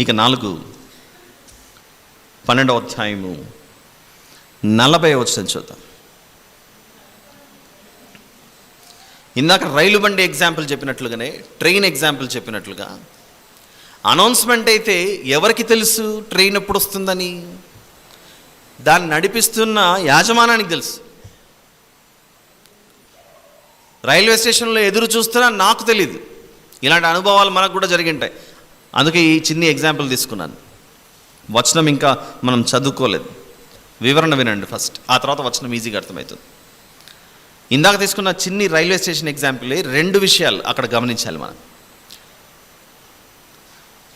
ఇక 4 12వ అధ్యాయము 40వ వచనం చూద్దాం. ఇందాక రైలు బండి ఎగ్జాంపుల్ చెప్పినట్లుగానే ట్రైన్ ఎగ్జాంపుల్ చెప్పినట్లుగా అనౌన్స్మెంట్ అయితే ఎవరికి తెలుసు ట్రైన్ ఎప్పుడు వస్తుందని? దాన్ని నడిపిస్తున్న యాజమానానికి తెలుసు. రైల్వే స్టేషన్లో ఎదురు చూస్తున్నా నాకు తెలియదు. ఇలాంటి అనుభవాలు మనకు కూడా జరిగింటాయి. అందుకే ఈ చిన్ని ఎగ్జాంపుల్ తీసుకున్నాను. వచనం ఇంకా మనం చదువుకోలేదు, వివరణ వినండి ఫస్ట్, ఆ తర్వాత వచనం ఈజీగా అర్థమవుతుంది. ఇందాక తీసుకున్న చిన్ని రైల్వే స్టేషన్ ఎగ్జాంపులే 2 విషయాలు అక్కడ గమనించాలి మనం.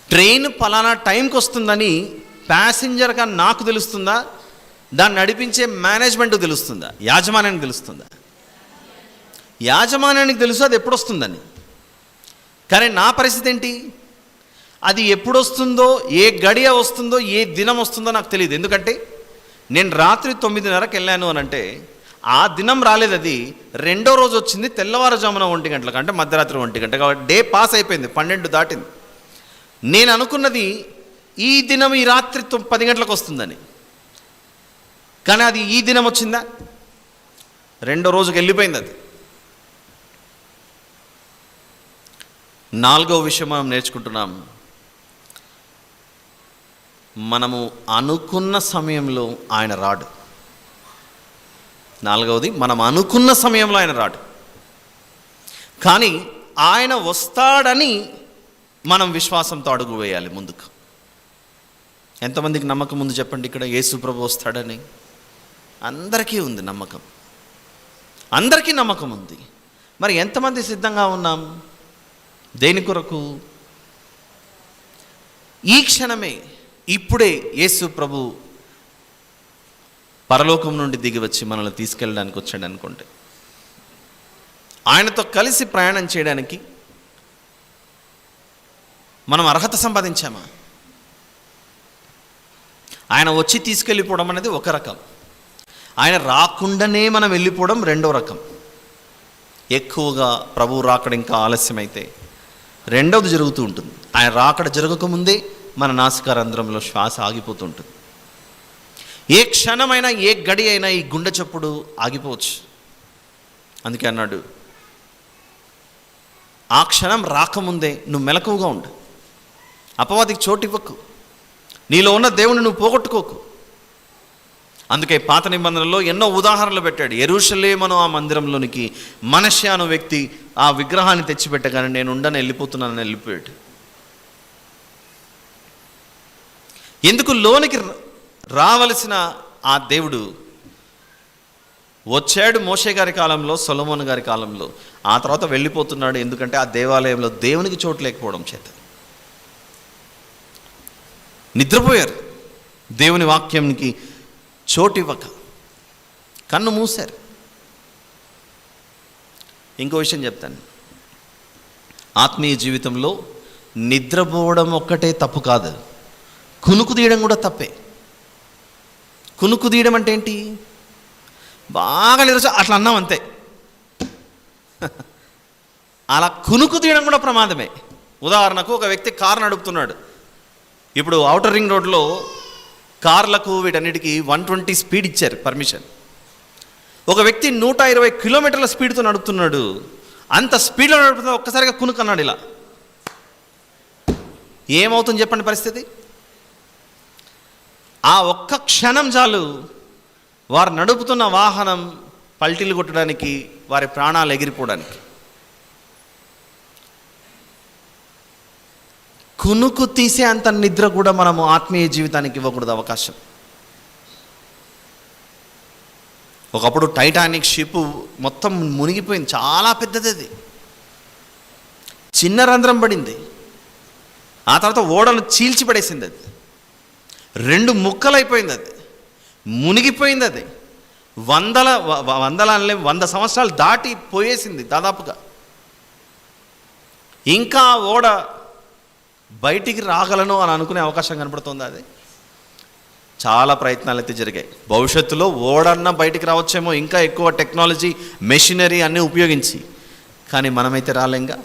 ట్రైన్ పలానా టైంకి వస్తుందని ప్యాసింజర్గా నాకు తెలుస్తుందా, దాన్ని నడిపించే మేనేజ్మెంట్కి తెలుస్తుందా, యాజమాన్యానికి తెలుస్తుందా? యాజమాన్యానికి తెలుసు అది ఎప్పుడు వస్తుందని. కానీ నా పరిస్థితి ఏంటి? అది ఎప్పుడు వస్తుందో, ఏ గడియ వస్తుందో, ఏ దినం వస్తుందో నాకు తెలియదు. ఎందుకంటే నేను రాత్రి 9:30కి వెళ్ళాను అని అంటే ఆ దినం రాలేదు, అది 2వ రోజు వచ్చింది తెల్లవారుజామున 1 గంటలకు, అంటే మధ్యరాత్రి 1 గంట. కాబట్టి డే పాస్ అయిపోయింది, 12 దాటింది. నేను అనుకున్నది ఈ దినం ఈ రాత్రి 10 గంటలకు వస్తుందని. కానీ అది ఈ దినం వచ్చిందా? 2వ రోజుకి వెళ్ళిపోయింది అది. 4వ విషయం మనం నేర్చుకుంటున్నాం. మనము అనుకున్న సమయంలో ఆయన రాడు. 4వది, మనం అనుకున్న సమయంలో ఆయన రాడు, కానీ ఆయన వస్తాడని మనం విశ్వాసంతో అడుగు వేయాలి ముందుకు. ఎంతమందికి నమ్మకం ఉంది చెప్పండి ఇక్కడ యేసు ప్రభు వస్తాడని? అందరికీ ఉంది నమ్మకం, అందరికీ నమ్మకం ఉంది. మరి ఎంతమంది సిద్ధంగా ఉన్నాం? దేని కొరకు? ఈ క్షణమే, ఇప్పుడే యేసు ప్రభు పరలోకం నుండి దిగి వచ్చి మనల్ని తీసుకెళ్ళడానికి వచ్చాడు అనుకోండి, ఆయనతో కలిసి ప్రయాణం చేయడానికి మనం అర్హత సంపాదించామా? ఆయన వచ్చి తీసుకెళ్ళిపోవడం అనేది ఒక రకం, ఆయన రాకుండానే మనం వెళ్ళిపోవడం 2వ రకం. ఎక్కువగా ప్రభు రాకడ ఇంకా ఆలస్యమైతే 2వది జరుగుతూ ఉంటుంది. ఆయన రాకడ జరగకముందే మన నాసికారంధ్రంలో శ్వాస ఆగిపోతుంటుంది. ఏ క్షణమైనా, ఏ గడి అయినా ఈ గుండె చప్పుడు ఆగిపోవచ్చు. అందుకే అన్నాడు, ఆ క్షణం రాకముందే నువ్వు మెలకువగా ఉండు, అపవాదికి చోటు ఇవ్వకు, నీలో ఉన్న దేవుని నువ్వు పోగొట్టుకోకు. అందుకే పాత నిబంధనలో ఎన్నో ఉదాహరణలు పెట్టాడు. యెరూషలేమును ఆ మందిరంలోనికి మనష్య అనే వ్యక్తి ఆ విగ్రహాన్ని తెచ్చిపెట్టగానే నేను ఉండని వెళ్ళిపోతున్నానని వెళ్ళిపోయాడు. ఎందుకు? లోనికి రావలసిన ఆ దేవుడు వచ్చాడు మోషే గారి కాలంలో, సొలొమోను గారి కాలంలో, ఆ తర్వాత వెళ్ళిపోతున్నాడు. ఎందుకంటే ఆ దేవాలయంలో దేవునికి చోటు లేకపోవడం చేత నిద్రపోయారు, దేవుని వాక్యంకి చోటు ఇవ్వక కన్ను మూశారు. ఇంకో విషయం చెప్తాను, ఆత్మీయ జీవితంలో నిద్రపోవడం ఒక్కటే తప్పు కాదు, కునుకు తీయడం కూడా తప్పే. కునుకు తీయడం అంటే ఏంటి? బాగా నిరస అట్లా అన్నాం అంతే, అలా కునుకు తీయడం కూడా ప్రమాదమే. ఉదాహరణకు ఒక వ్యక్తి కారు నడుపుతున్నాడు. ఇప్పుడు ఔటర్ రింగ్ రోడ్లో కార్లకు వీటన్నిటికీ 120 స్పీడ్ ఇచ్చారు పర్మిషన్. ఒక వ్యక్తి 120 కిలోమీటర్ల స్పీడ్తో నడుపుతున్నాడు. అంత స్పీడ్లో నడుపుతున్నా ఒక్కసారిగా కునుకు అన్నాడు. ఇలా ఏమవుతుంది చెప్పండి పరిస్థితి? ఆ ఒక్క క్షణం చాలు వారు నడుపుతున్న వాహనం పల్టీలు కొట్టడానికి, వారి ప్రాణాలు ఎగిరిపోవడానికి. కునుకు తీసే అంత నిద్ర కూడా మనము ఆత్మీయ జీవితానికి ఇవ్వకూడదు అవకాశం. ఒకప్పుడు టైటానిక్ షిప్ మొత్తం మునిగిపోయింది. చాలా పెద్దది అది. చిన్న రంధ్రం పడింది. ఆ తర్వాత ఓడను చీల్చిపడేసింది. అది 2 ముక్కలైపోయింది. అది మునిగిపోయింది. అది 100 సంవత్సరాలు దాటి పోయేసింది దాదాపుగా. ఇంకా ఓడ బయటికి రాగలను అని అనుకునే అవకాశం కనపడుతుంది. అది చాలా ప్రయత్నాలు అయితే జరిగాయి. భవిష్యత్తులో ఓడన్నా బయటికి రావచ్చేమో, ఇంకా ఎక్కువ టెక్నాలజీ, మెషినరీ అన్నీ ఉపయోగించి. కానీ మనమైతే రాలేంగా,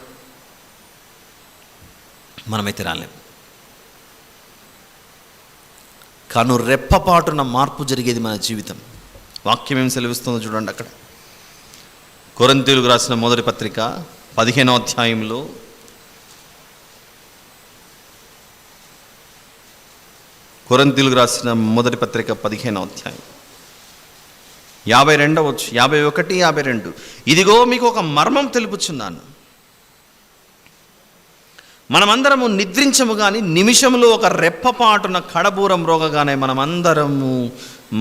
మనమైతే రాలేం. కను రెప్పపాటున మార్పు జరిగేది మన జీవితం. వాక్యం ఏం సెలవిస్తుందో చూడండి. అక్కడ కొరింథీయులకు రాసిన మొదటి పత్రిక 15వ అధ్యాయంలో కొరింథీయులకు రాసిన మొదటి పత్రిక 15వ అధ్యాయం 51, 52. ఇదిగో మీకు ఒక మర్మం తెలుపుచున్నాను. మనమందరము నిద్రించము కానీ నిమిషములో ఒక రెప్పపాటున కడబూరం రోగగానే మనమందరము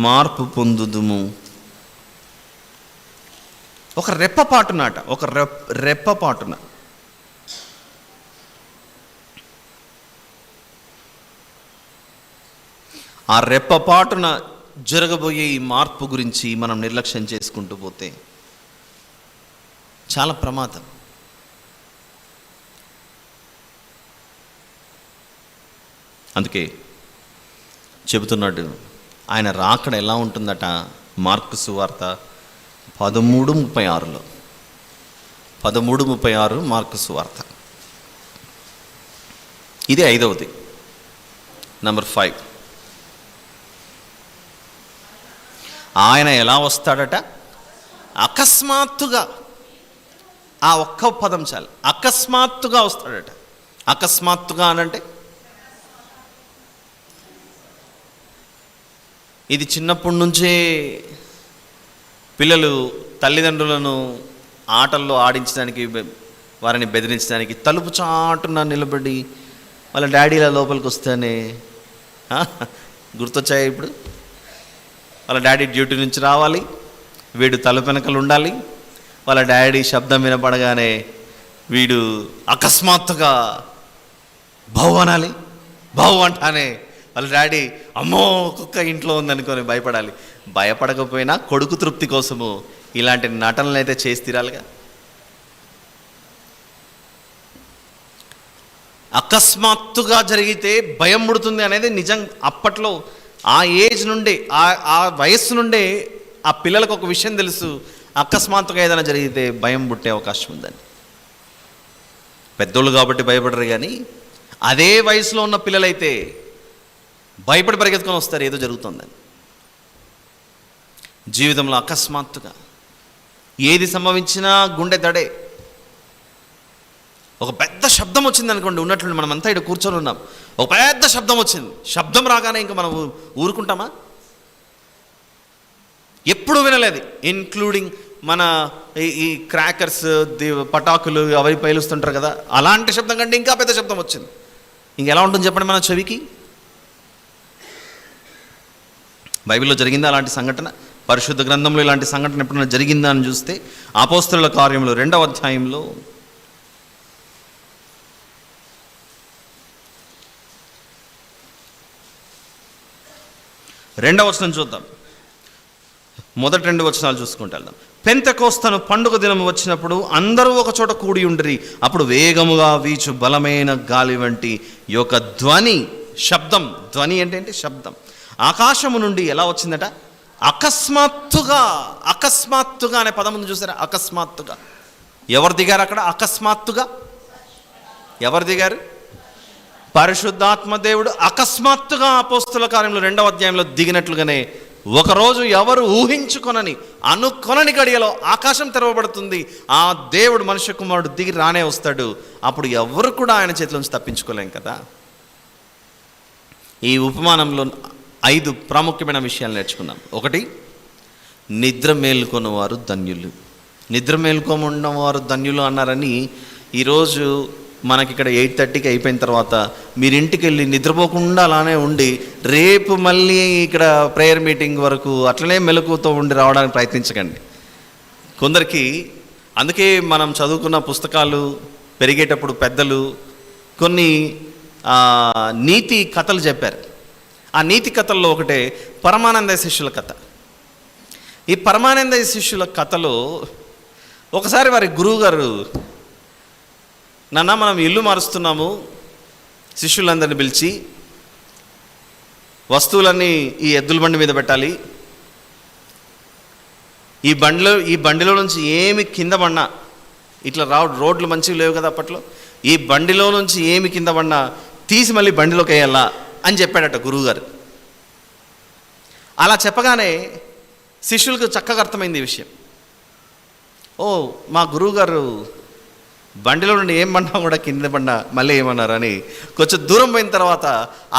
మార్పు పొందుదుము. ఒక రెప్పపాటునట, ఒక రెప్పపాటున. ఆ రెప్పపాటున జరగబోయే ఈ మార్పు గురించి మనం నిర్లక్ష్యం చేసుకుంటూ పోతే చాలా ప్రమాదం. అందుకే చెబుతున్నాడు, ఆయన రాకడ ఎలా ఉంటుందట. మార్కు సువార్త 13:36లో 13:36 మార్కు సువార్త. ఇది 5వది. నంబర్ 5, ఆయన ఎలా వస్తాడట? అకస్మాత్తుగా. ఆ ఒక్క పదం చాలు, అకస్మాత్తుగా వస్తాడట. అకస్మాత్తుగా అనంటే ఇది చిన్నప్పటి నుంచే పిల్లలు తల్లిదండ్రులను ఆటల్లో ఆడించడానికి, వారిని బెదిరించడానికి తలుపు చాటున నిలబడి వాళ్ళ డాడీల లోపలికి వస్తేనే గుర్తొచ్చాయి. ఇప్పుడు వాళ్ళ డాడీ డ్యూటీ నుంచి రావాలి, వీడు తలుపు వెనకలు ఉండాలి. వాళ్ళ డాడీ శబ్దం వినపడగానే వీడు అకస్మాత్తుగా బౌ అనాలి. బౌ అంటానే వాళ్ళ డాడీ అమ్మో కుక్క ఇంట్లో ఉందనుకొని భయపడాలి. భయపడకపోయినా కొడుకు తృప్తి కోసము ఇలాంటి నటనలు అయితే చేసి తీరాలిగా. అకస్మాత్తుగా జరిగితే భయం పుడుతుంది అనేది నిజం. అప్పట్లో ఆ ఏజ్ నుండే, ఆ వయస్సు నుండే ఆ పిల్లలకు ఒక విషయం తెలుసు, అకస్మాత్తుగా ఏదైనా జరిగితే భయం పుట్టే అవకాశం ఉందని. పెద్దోళ్ళు కాబట్టి భయపడరు, కానీ అదే వయసులో ఉన్న పిల్లలైతే భయపడి పరిగెత్తుకొని వస్తారు ఏదో జరుగుతుందని. జీవితంలో అకస్మాత్తుగా ఏది సంభవించినా గుండె దడే. ఒక పెద్ద శబ్దం వచ్చింది అనుకోండి, ఉన్నట్లుండి మనమంతా ఇక్కడ కూర్చొని ఉన్నాం, ఒక పెద్ద శబ్దం వచ్చింది. శబ్దం రాగానే ఇంకా మనం ఊరుకుంటామా? ఎప్పుడు వినలేదు. ఇన్క్లూడింగ్ మన ఈ క్రాకర్స్, పటాకులు అవి పేలుస్తుంటారు కదా, అలాంటి శబ్దం కంటే ఇంకా పెద్ద శబ్దం వచ్చింది. ఇంకెలా ఉంటుంది చెప్పండి మన చెవికి? బైబిల్లో జరిగిందా అలాంటి సంఘటన? పరిశుద్ధ గ్రంథంలో ఇలాంటి సంఘటన ఎప్పుడైనా జరిగిందా అని చూస్తే అపోస్తలుల కార్యములు 2వ అధ్యాయంలో 2వ వచనం చూద్దాం. మొదటి 2 వచనాలు చూసుకుంటూ వెళ్దాం. పెంతెకోస్తను పండుగ దినం వచ్చినప్పుడు అందరూ ఒక చోట కూడి ఉండిరి. అప్పుడు వేగముగా వీచు బలమైన గాలి వంటి యొక్క ధ్వని, శబ్దం. ధ్వని అంటే ఏంటి? శబ్దం. ఆకాశము నుండి ఎలా వచ్చిందట? అకస్మాత్తుగా. అకస్మాత్తుగా అనే పదం ముందు చూసారా? అకస్మాత్తుగా. ఎవరు దిగారు అక్కడ అకస్మాత్తుగా? ఎవరు దిగారు? పరిశుద్ధాత్మ దేవుడు అకస్మాత్తుగా అపోస్తుల కార్యంలో 2వ అధ్యాయంలో దిగినట్లుగానే ఒకరోజు ఎవరు ఊహించుకొనని అనుకొనని గడియలో ఆకాశం తెరవబడుతుంది. ఆ దేవుడు మనుష్య కుమారుడు దిగి రానే వస్తాడు. అప్పుడు ఎవరు కూడా ఆయన చేతిలో నుంచి తప్పించుకోలేం కదా. ఈ ఉపమానంలో 5 ప్రాముఖ్యమైన విషయాలు నేర్చుకున్నాం. 1, నిద్ర మేల్కొని వారు ధన్యులు. నిద్ర మేల్కోమన్న వారు ధన్యులు అన్నారని ఈరోజు మనకి ఇక్కడ 8:30కి అయిపోయిన తర్వాత మీరు ఇంటికి వెళ్ళి నిద్రపోకుండా అలానే ఉండి రేపు మళ్ళీ ఇక్కడ ప్రేయర్ మీటింగ్ వరకు అట్లనే మెలకువతో ఉండి రావడానికి ప్రయత్నించకండి. కొందరికి అందుకే మనం చదువుకున్న పుస్తకాలు పెరిగేటప్పుడు పెద్దలు కొన్ని నీతి కథలు చెప్పారు. ఆ నీతి కథల్లో ఒకటే పరమానంద శిష్యుల కథ. ఈ పరమానంద శిష్యుల కథలో ఒకసారి వారి గురువు గారు, నాన్న మనం ఇల్లు మారుస్తున్నాము, శిష్యులందరిని పిలిచి వస్తువులన్నీ ఈ ఎద్దుల బండి మీద పెట్టాలి, ఈ బండిలో నుంచి ఏమి కింద పడినా, ఇట్లా రోడ్లు మంచిగా లేవు కదా అప్పట్లో, ఈ బండిలో నుంచి ఏమి కింద పడినా తీసి మళ్ళీ బండిలోకి వేయాలా అని చెప్పాడట గురువుగారు. అలా చెప్పగానే శిష్యులకు చక్కగా అర్థమైంది ఈ విషయం. ఓ, మా గురువుగారు బండిలో నుండి ఏం పడినా కూడా కింద పడినా మళ్ళీ ఏమన్నారు అని కొంచెం దూరం పోయిన తర్వాత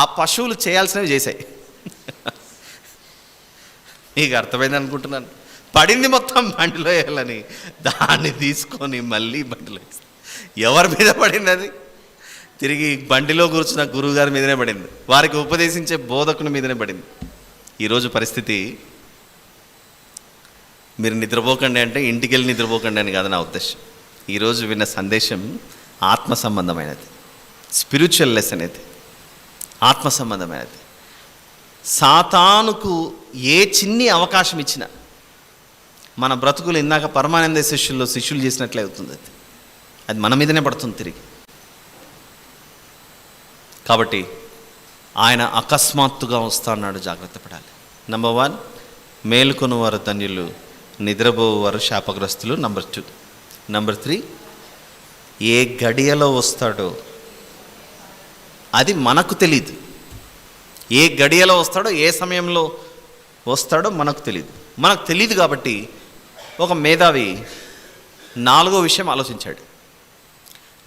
ఆ పశువులు చేయాల్సినవి చేశాయి. మీకు అర్థమైంది అనుకుంటున్నాను. పడింది మొత్తం బండిలో వేయాలని దాన్ని తీసుకొని మళ్ళీ బండిలో వేస్తాయి. ఎవరి మీద పడింది అది? తిరిగి బండిలో కూర్చున్న గురువుగారి మీదనే పడింది. వారికి ఉపదేశించే బోధకుని మీదనే పడింది. ఈరోజు పరిస్థితి, మీరు నిద్రపోకండి అంటే ఇంటికి వెళ్ళి నిద్రపోకండి అని కాదు నా ఉద్దేశం. ఈరోజు విన్న సందేశం ఆత్మ సంబంధమైనది, స్పిరిచువల్ లెసన్ ఇది, ఆత్మ సంబంధమైనది. సాతానుకు ఏ చిన్ని అవకాశం ఇచ్చినా మన బ్రతుకులు ఇందాక పరమానంద శిష్యులు చేసినట్లే అవుతుంది. అది మన మీదనే పడుతుంది తిరిగి. కాబట్టి ఆయన అకస్మాత్తుగా వస్తా అన్నాడు, జాగ్రత్త పడాలి. నంబర్ 1, మేలుకొని వారు ధన్యులు, నిద్రపోవారు శాపగ్రస్తులు. నంబర్ 2. నంబర్ 3, ఏ గడియలో వస్తాడో అది మనకు తెలియదు. ఏ గడియలో వస్తాడో, ఏ సమయంలో వస్తాడో మనకు తెలియదు. కాబట్టి ఒక మేధావి 4వ విషయం ఆలోచించాడు.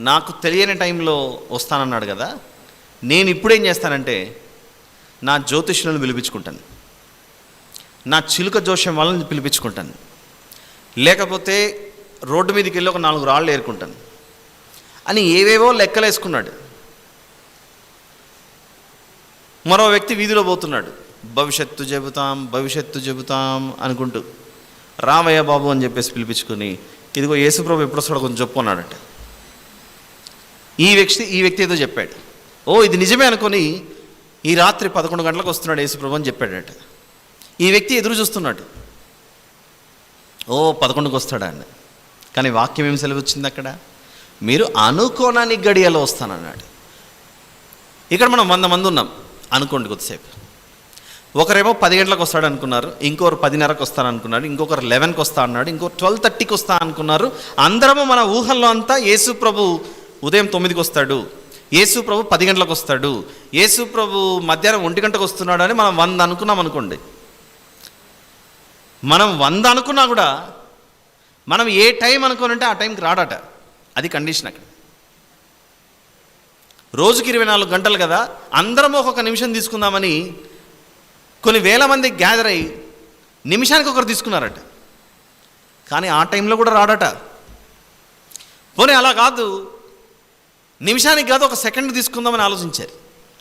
నాకు తెలియని టైంలో వస్తానన్నాడు కదా, నేను ఇప్పుడేం చేస్తానంటే నా జ్యోతిష్యులను పిలిపించుకుంటాను, నా చిలుక జోష్యం వాళ్ళని పిలిపించుకుంటాను, లేకపోతే రోడ్డు మీదకి వెళ్ళి ఒక 4 రాళ్ళు ఏరుకుంటాను అని ఏవేవో లెక్కలేసుకున్నాడు. మరో వ్యక్తి వీధిలో పోతున్నాడు, భవిష్యత్తు చెబుతాం అనుకుంటూ రామయ్య బాబు అని చెప్పేసి పిలిపించుకొని, ఇదిగో యేసుప్రభు ఎప్పుడు వస్తాడో కొంచెం చెప్పు అన్నాడట. ఈ వ్యక్తి ఏదో చెప్పాడు. ఓ, ఇది నిజమే అనుకొని ఈ రాత్రి 11 గంటలకు వస్తున్నాడు యేసుప్రభు అని చెప్పాడట. ఈ వ్యక్తి ఎదురు చూస్తున్నాడు, ఓ 11కి వస్తాడా అని. కానీ వాక్యం ఏమి సెలవు వచ్చింది అక్కడ? మీరు అనుకోనని గడియలో వస్తానన్నాడు. ఇక్కడ మనం 100 మంది ఉన్నాం అనుకోండి. కొద్దిసేపు ఒకరేమో 10 గంటలకు వస్తాడు అనుకున్నారు, ఇంకొకరు 10:30కి వస్తాను అనుకున్నారు, ఇంకొకరు 11కి వస్తా అన్నాడు, ఇంకొకరు 12:30కి వస్తా అనుకున్నారు. అందరము మన ఊహల్లో అంతా యేసు ప్రభు ఉదయం 9కి వస్తాడు, యేసు ప్రభు 10 గంటలకు వస్తాడు, యేసు ప్రభు మధ్యాహ్నం 1 గంటకు వస్తున్నాడు అని మనం 100 అనుకున్నాం అనుకోండి. మనం 100 అనుకున్నా కూడా మనం ఏ టైం అనుకోనంటే ఆ టైంకి రాడట. అది కండిషన్ అక్కడ. రోజుకి 24 గంటలు కదా, అందరం ఒక్కొక్క నిమిషం తీసుకుందామని కొన్ని వేల మంది గ్యాదర్ అయ్యి నిమిషానికి ఒకరు తీసుకున్నారట. కానీ ఆ టైంలో కూడా రాడట. పోనీ అలా కాదు, నిమిషానికి కాదు ఒక సెకండ్ తీసుకుందామని ఆలోచించారు.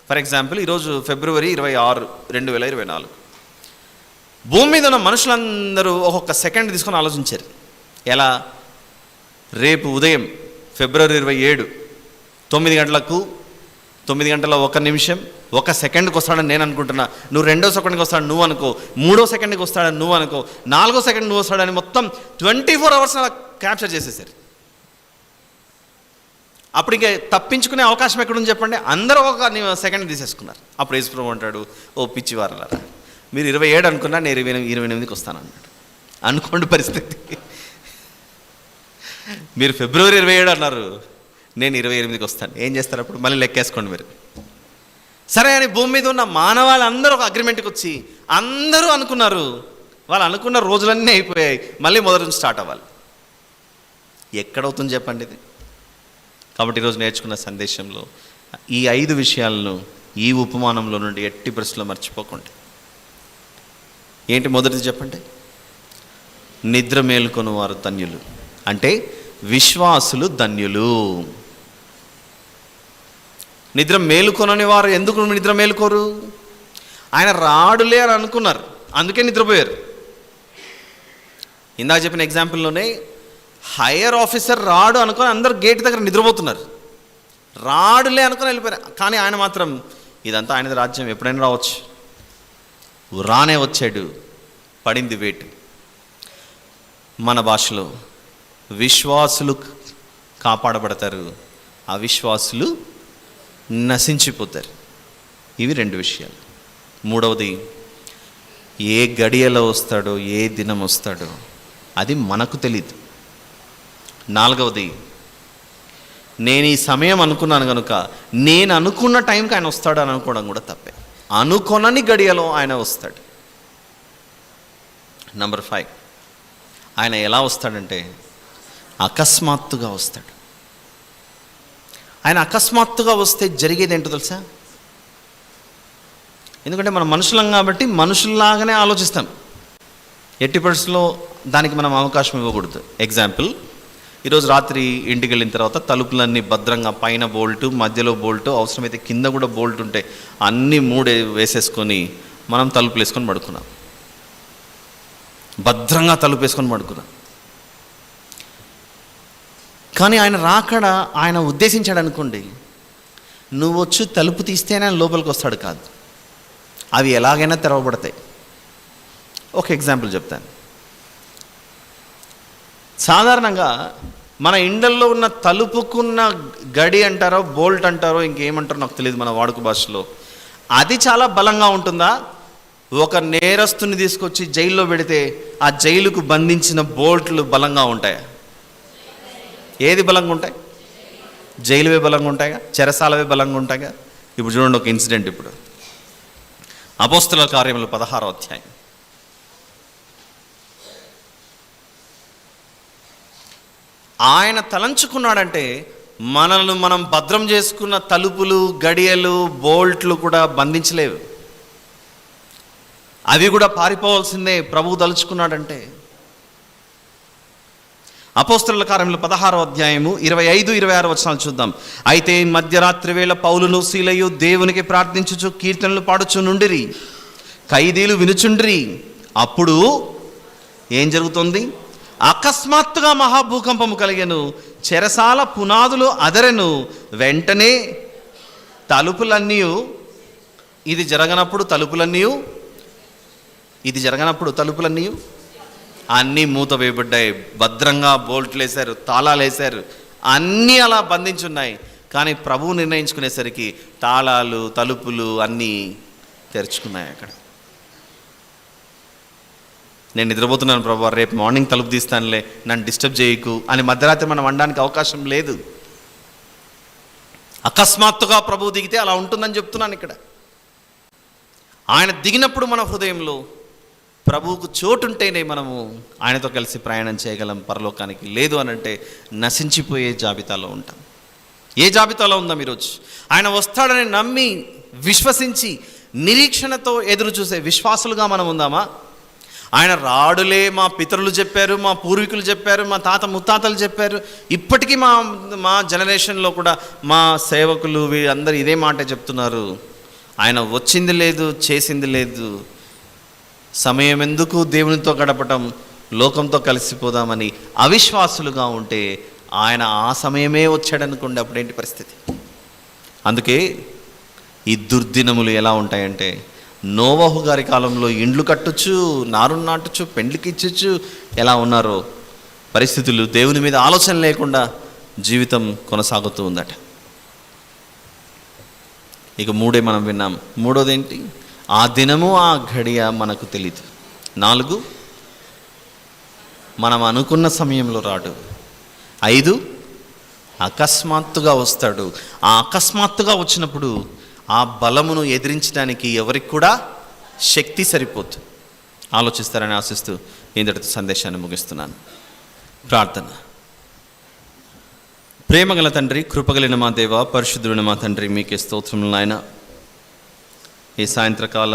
ఫర్ ఎగ్జాంపుల్, ఈరోజు ఫిబ్రవరి 26, 2024. భూమి మీద ఉన్న మనుషులందరూ ఒక్కొక్క సెకండ్ తీసుకొని ఆలోచించారు. ఎలా? రేపు ఉదయం ఫిబ్రవరి 27 9 గంటలకు 9 గంటల 1 నిమిషం 1 సెకండ్కి వస్తాడని నేను అనుకుంటున్నా. నువ్వు 2వ సెకండ్కి వస్తాడని నువ్వు అనుకో, 3వ సెకండ్కి వస్తాడని నువ్వు అనుకో, 4వ సెకండ్ నువ్వు వస్తాడని మొత్తం 24 అవర్స్ అలా క్యాప్చర్ చేసేసారు. అప్పుడు ఇంకా తప్పించుకునే అవకాశం ఎక్కడుంది చెప్పండి? అందరూ 1 సెకండ్ తీసేసుకున్నారు. అప్పుడు యేసుప్రభు అంటాడు, ఓ పిచ్చివారలారా, మీరు 27 అనుకున్నా, నేను 28కి వస్తాను అన్నాడు. అనుకోండి పరిస్థితి. మీరు ఫిబ్రవరి 27 అన్నారు, నేను 28కి వస్తాను. ఏం చేస్తారు అప్పుడు? మళ్ళీ లెక్కేసుకోండి మీరు. సరే అని భూమి మీద ఉన్న మానవాళ్ళందరూ ఒక అగ్రిమెంట్కి వచ్చి అందరూ అనుకున్నారు, వాళ్ళు అనుకున్న రోజులన్నీ అయిపోయాయి, మళ్ళీ మొదటి నుంచి స్టార్ట్ అవ్వాలి. ఎక్కడవుతుంది చెప్పండి ఇది? కాబట్టి ఈరోజు నేర్చుకున్న సందేశంలో ఈ 5 విషయాలను ఈ ఉపమానంలో నుండి ఎట్టి పరిస్థితుల్లో మర్చిపోకండి. ఏంటి మొదటిది చెప్పండి? నిద్ర మేలుకొని వారు ధన్యులు. అంటే విశ్వాసులు ధన్యులు. నిద్ర మేలుకొనని వారు ఎందుకు నిద్ర మేలుకోరు? ఆయన రాడులే అని అనుకున్నారు, అందుకే నిద్రపోయారు. ఇందాక చెప్పిన ఎగ్జాంపుల్లోనే హైయర్ ఆఫీసర్ రాడు అనుకొని అందరు గేట్ దగ్గర నిద్రపోతున్నారు, రాడులే అనుకొని వెళ్ళిపోయారు. కానీ ఆయన మాత్రం ఇదంతా ఆయనది రాజ్యం, ఎప్పుడైనా రావచ్చు, రానే వచ్చాడు. పడింది వేటు. మన భాషలో విశ్వాసులు కాపాడబడతారు, అవిశ్వాసులు నశించిపోతారు. ఇవి 2 విషయాలు. మూడవది, ఏ గడియలో వస్తాడో, ఏ దినం వస్తాడో అది మనకు తెలీదు. నాలుగవది, నేను ఈ సమయం అనుకున్నాను కనుక నేను అనుకున్న టైంకి ఆయన వస్తాడు అని అనుకోవడం కూడా తప్పే. అనుకొనని గడియలో ఆయన వస్తాడు. నంబర్ 5, ఆయన ఎలా వస్తాడంటే అకస్మాత్తుగా వస్తాడు. ఆయన అకస్మాత్తుగా వస్తే జరిగేది ఏంటో తెలుసా? ఎందుకంటే మనం మనుషులం కాబట్టి మనుషుల్లాగానే ఆలోచిస్తాం. ఎట్టి పరిస్థితుల్లో దానికి మనం అవకాశం ఇవ్వకూడదు. ఎగ్జాంపుల్, ఈరోజు రాత్రి ఇంటికి వెళ్ళిన తర్వాత తలుపులన్నీ భద్రంగా, పైన బోల్టు, మధ్యలో బోల్టు, అవసరమైతే కింద కూడా బోల్ట్ ఉంటే అన్నీ 3 వేసేసుకొని మనం తలుపులు వేసుకొని పడుకున్నాం, భద్రంగా తలుపు వేసుకొని పడుకున్నాం. కానీ ఆయన రాకడ ఆయన ఉద్దేశించాడు అనుకోండి, నువ్వు వచ్చి తలుపు తీస్తేనే ఆయన లోపలికి వస్తాడు కాదు, అవి ఎలాగైనా తెరవబడతాయి. ఒక ఎగ్జాంపుల్ చెప్తాను. సాధారణంగా మన ఇండ్లల్లో ఉన్న తలుపుకున్న గడి అంటారో, బోల్ట్ అంటారో, ఇంకేమంటారో నాకు తెలియదు మన వాడుక భాషలో, అది చాలా బలంగా ఉంటుందా? ఒక నేరస్తుని తీసుకొచ్చి జైల్లో పెడితే ఆ జైలుకు బంధించిన బోల్ట్లు బలంగా ఉంటాయా? ఏది బలంగా ఉంటాయి? జైలువే బలంగా ఉంటాయిగా, చెరసాలవే బలంగా ఉంటాయిగా. ఇప్పుడు చూడండి ఒక ఇన్సిడెంట్. ఇప్పుడు అపోస్తలుల కార్యములు 16వ అధ్యాయం. ఆయన తలంచుకున్నాడంటే మనల్ని మనం భద్రం చేసుకున్న తలుపులు, గడియలు, బోల్ట్లు కూడా బంధించలేవు, అవి కూడా పారిపోవాల్సిందే ప్రభువు తలుచుకున్నాడంటే. అపోస్తలుల కార్యములు 16వ అధ్యాయము 25-26 వచనాలు చూద్దాం. అయితే మధ్యరాత్రి వేళ పౌలును సీలయు దేవునికి ప్రార్థించుచు కీర్తనలు పాడుచు నుండిరి, ఖైదీలు వినుచుండ్రి. అప్పుడు ఏం జరుగుతుంది? అకస్మాత్తుగా మహాభూకంపము కలిగెను, చెరసాల పునాదులు అదరెను. వెంటనే తలుపులన్నీ, ఇది జరగనప్పుడు తలుపులన్నీ అన్నీ మూత వేయబడ్డాయి, భద్రంగా బోల్ట్లు వేశారు, తాళాలు వేశారు, అన్నీ అలా బంధించున్నాయి. కానీ ప్రభువు నిర్ణయించుకునేసరికి తాళాలు, తలుపులు అన్నీ తెరుచుకున్నాయి. అక్కడ నేను నిద్రపోతున్నాను ప్రభు, రేపు మార్నింగ్ తలుపు తీస్తానులే, నన్ను డిస్టర్బ్ చేయకు అని మధ్యరాత్రి మనం అనడానికి అవకాశం లేదు. అకస్మాత్తుగా ప్రభువు దిగితే అలా ఉంటుందని చెప్తున్నాను ఇక్కడ. ఆయన దిగినప్పుడు మన హృదయంలో ప్రభువుకు చోటుంటేనే మనము ఆయనతో కలిసి ప్రయాణం చేయగలం పరలోకానికి. లేదు అని అంటే నశించిపోయే జాబితాలో ఉంటాం. ఏ జాబితాలో ఉందాం ఈరోజు? ఆయన వస్తాడని నమ్మి, విశ్వసించి, నిరీక్షణతో ఎదురు చూసే విశ్వాసులుగా మనం ఉందామా? ఆయన రాడులే మా పితరులు చెప్పారు, మా పూర్వీకులు చెప్పారు, మా తాత ముత్తాతలు చెప్పారు, ఇప్పటికీ మా జనరేషన్లో కూడా మా సేవకులు అందరూ ఇదే మాట చెప్తున్నారు. ఆయన వచ్చింది లేదు, చేసింది లేదు. సమయం ఎందుకు దేవునితో గడపటం, లోకంతో కలిసిపోదామని అవిశ్వాసులుగా ఉంటే ఆయన ఆ సమయమే వచ్చాడనుకోండి, అప్పుడేంటి పరిస్థితి? అందుకే ఈ దుర్దినములు ఎలా ఉంటాయంటే, నోవహు గారి కాలంలో ఇండ్లు కట్టొచ్చు, నారు నాటొచ్చు, పెండ్లికి ఇచ్చొచ్చు, ఎలా ఉన్నారో పరిస్థితులు, దేవుని మీద ఆలోచన లేకుండా జీవితం కొనసాగుతూ ఉందట. ఇక 3 మనం విన్నాం. 3వది ఏంటి? ఆ దినము, ఆ ఘడియ మనకు తెలీదు. 4, మనం అనుకున్న సమయంలో రాడు. 5 అకస్మాత్తుగా వస్తాడు. ఆ అకస్మాత్తుగా వచ్చినప్పుడు ఆ బలమును ఎదిరించడానికి ఎవరికి కూడా శక్తి సరిపోతుంది. ఆలోచిస్తారని ఆశిస్తూ ఇంతటితో సందేశాన్ని ముగిస్తున్నాను. ప్రార్థన. ప్రేమగల తండ్రి, కృపగలిగిన మా దేవ, పరిశుద్ధుడైన మా తండ్రి, మీకే స్తోత్రములు నాయన. ఈ సాయంత్రకాల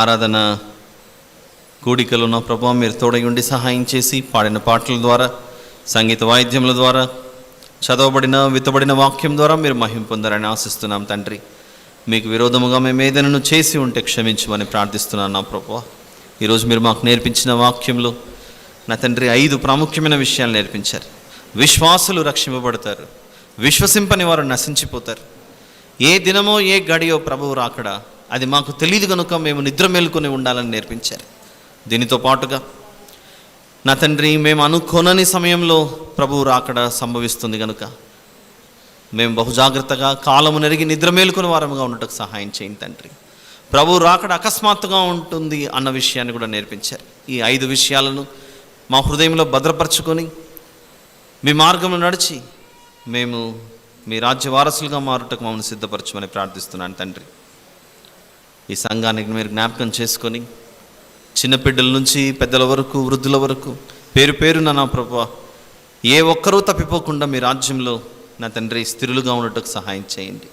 ఆరాధన కూడికలో నా ప్రభావం మీరు తోడై ఉండి సహాయం చేసి పాడిన పాటల ద్వారా, సంగీత వాయిద్యముల ద్వారా, చదవబడిన విత్తబడిన వాక్యం ద్వారా మీరు మహిమ పొందారని ఆశిస్తున్నాం తండ్రి. మీకు విరోధముగా మేము ఏదైనా చేసి ఉంటే క్షమించమని ప్రార్థిస్తున్నాను నా ప్రభువా. ఈరోజు మీరు మాకు నేర్పించిన వాక్యంలో నా తండ్రి 5 ప్రాముఖ్యమైన విషయాలు నేర్పించారు. విశ్వాసులు రక్షింపబడతారు, విశ్వసింపని వారు నశించిపోతారు. ఏ దినమో ఏ గడియో ప్రభువు రాకడా అది మాకు తెలియదు కనుక మేము నిద్ర మేలుకొని ఉండాలని నేర్పించారు. దీనితో పాటుగా నా తండ్రి, మేము అనుకోనని సమయంలో ప్రభువు రాకడా సంభవిస్తుంది కనుక మేము బహుజాగ్రత్తగా కాలము నెరిగి నిద్ర మేలుకొని వారముగా ఉండటకు సహాయం చేయండి తండ్రి. ప్రభువు రాకడ అకస్మాత్తుగా ఉంటుంది అన్న విషయాన్ని కూడా నేర్పించారు. ఈ 5 విషయాలను మా హృదయంలో భద్రపరచుకొని మీ మార్గంలో నడిచి మేము మీ రాజ్య వారసులుగా మారుటకు మమ్మల్ని సిద్ధపరచమని ప్రార్థిస్తున్నాను తండ్రి. ఈ సంఘానికి మీరు జ్ఞాపకం చేసుకొని చిన్నపిడ్డల నుంచి పెద్దల వరకు, వృద్ధుల వరకు పేరు పేరున నా ప్రభువా ఏ ఒక్కరూ తప్పిపోకుండా మీ రాజ్యంలో నా తండ్రి స్థిరులుగా ఉండటకు సహాయం చేయండి.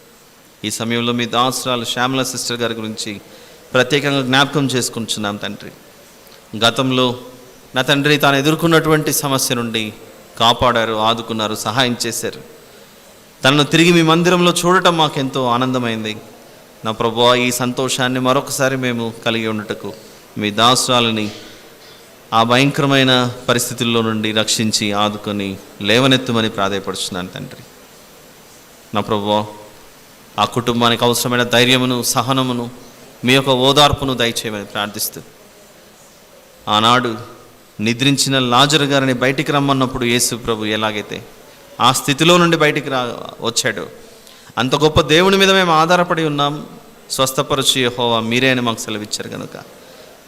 ఈ సమయంలో మీ దాసురాలు శ్యామల సిస్టర్ గారి గురించి ప్రత్యేకంగా జ్ఞాపకం చేసుకుంటున్నాం తండ్రి. గతంలో నా తండ్రి తాను ఎదుర్కొన్నటువంటి సమస్య నుండి కాపాడారు, ఆదుకున్నారు, సహాయం చేశారు. తనను తిరిగి మీ మందిరంలో చూడటం మాకెంతో ఆనందమైంది. నా ప్రభువా ఈ సంతోషాన్ని మరొకసారి మేము కలిగి ఉండటకు మీ దాసురాలని ఆ భయంకరమైన పరిస్థితుల్లో నుండి రక్షించి ఆదుకొని లేవనెత్తమని ప్రాధేయపడుచున్నాను తండ్రి. నా ప్రభువా ఆ కుటుంబానికి అవసరమైన ధైర్యమును, సహనమును, మీ యొక్క ఓదార్పును దయచేయమని ప్రార్థిస్తూ, ఆనాడు నిద్రించిన లాజరు గారిని బయటికి రమ్మన్నప్పుడు యేసు ప్రభు ఎలాగైతే ఆ స్థితిలో నుండి బయటికి వచ్చాడో అంత గొప్ప దేవుని మీద మేము ఆధారపడి ఉన్నాం. స్వస్థపరచు యెహోవా మీరే అని మాకు సెలవిచ్చారు కనుక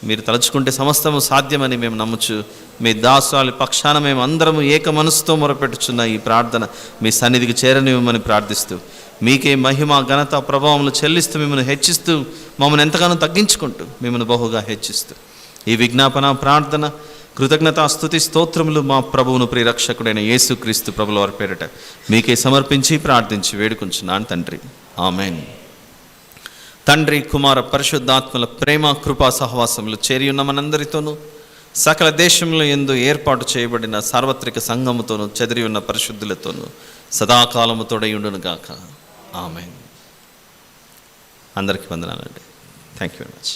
మీరు తలుచుకుంటే సమస్తము సాధ్యమని మేము నమ్ముచు మీ దాసురాలి పక్షాన మేము అందరము ఏక మనసుతో మొరపెట్టుచున్న ఈ ప్రార్థన మీ సన్నిధికి చేరనివ్వమని ప్రార్థిస్తూ, మీకే మహిమ, ఘనత, ప్రభావములు చెల్లిస్తూ, మిమ్మల్ని హెచ్చిస్తూ, మమ్మల్ని ఎంతగానో తగ్గించుకుంటూ, మిమ్మల్ని బహుగా హెచ్చిస్తూ ఈ విజ్ఞాపన, ప్రార్థన, కృతజ్ఞత, స్తుతి, స్తోత్రములు మా ప్రభువును ప్రియరక్షకుడైన యేసుక్రీస్తు ప్రభుల వారి పేరిట మీకే సమర్పించి ప్రార్థించి వేడుకుంటున్నాను తండ్రి. ఆమెన్. తండ్రి, కుమార, పరిశుద్ధాత్మల ప్రేమ, కృపా సహవాసములు చేరి ఉన్న మనందరితోనూ, సకల దేశంలో యందు ఏర్పాటు చేయబడిన సార్వత్రిక సంఘముతోనూ, చెదిరి ఉన్న పరిశుద్ధులతోనూ సదాకాలము తోడయుండును గాక. ఆమెన్. అందరికీ వందనాలండి. Thank you very much.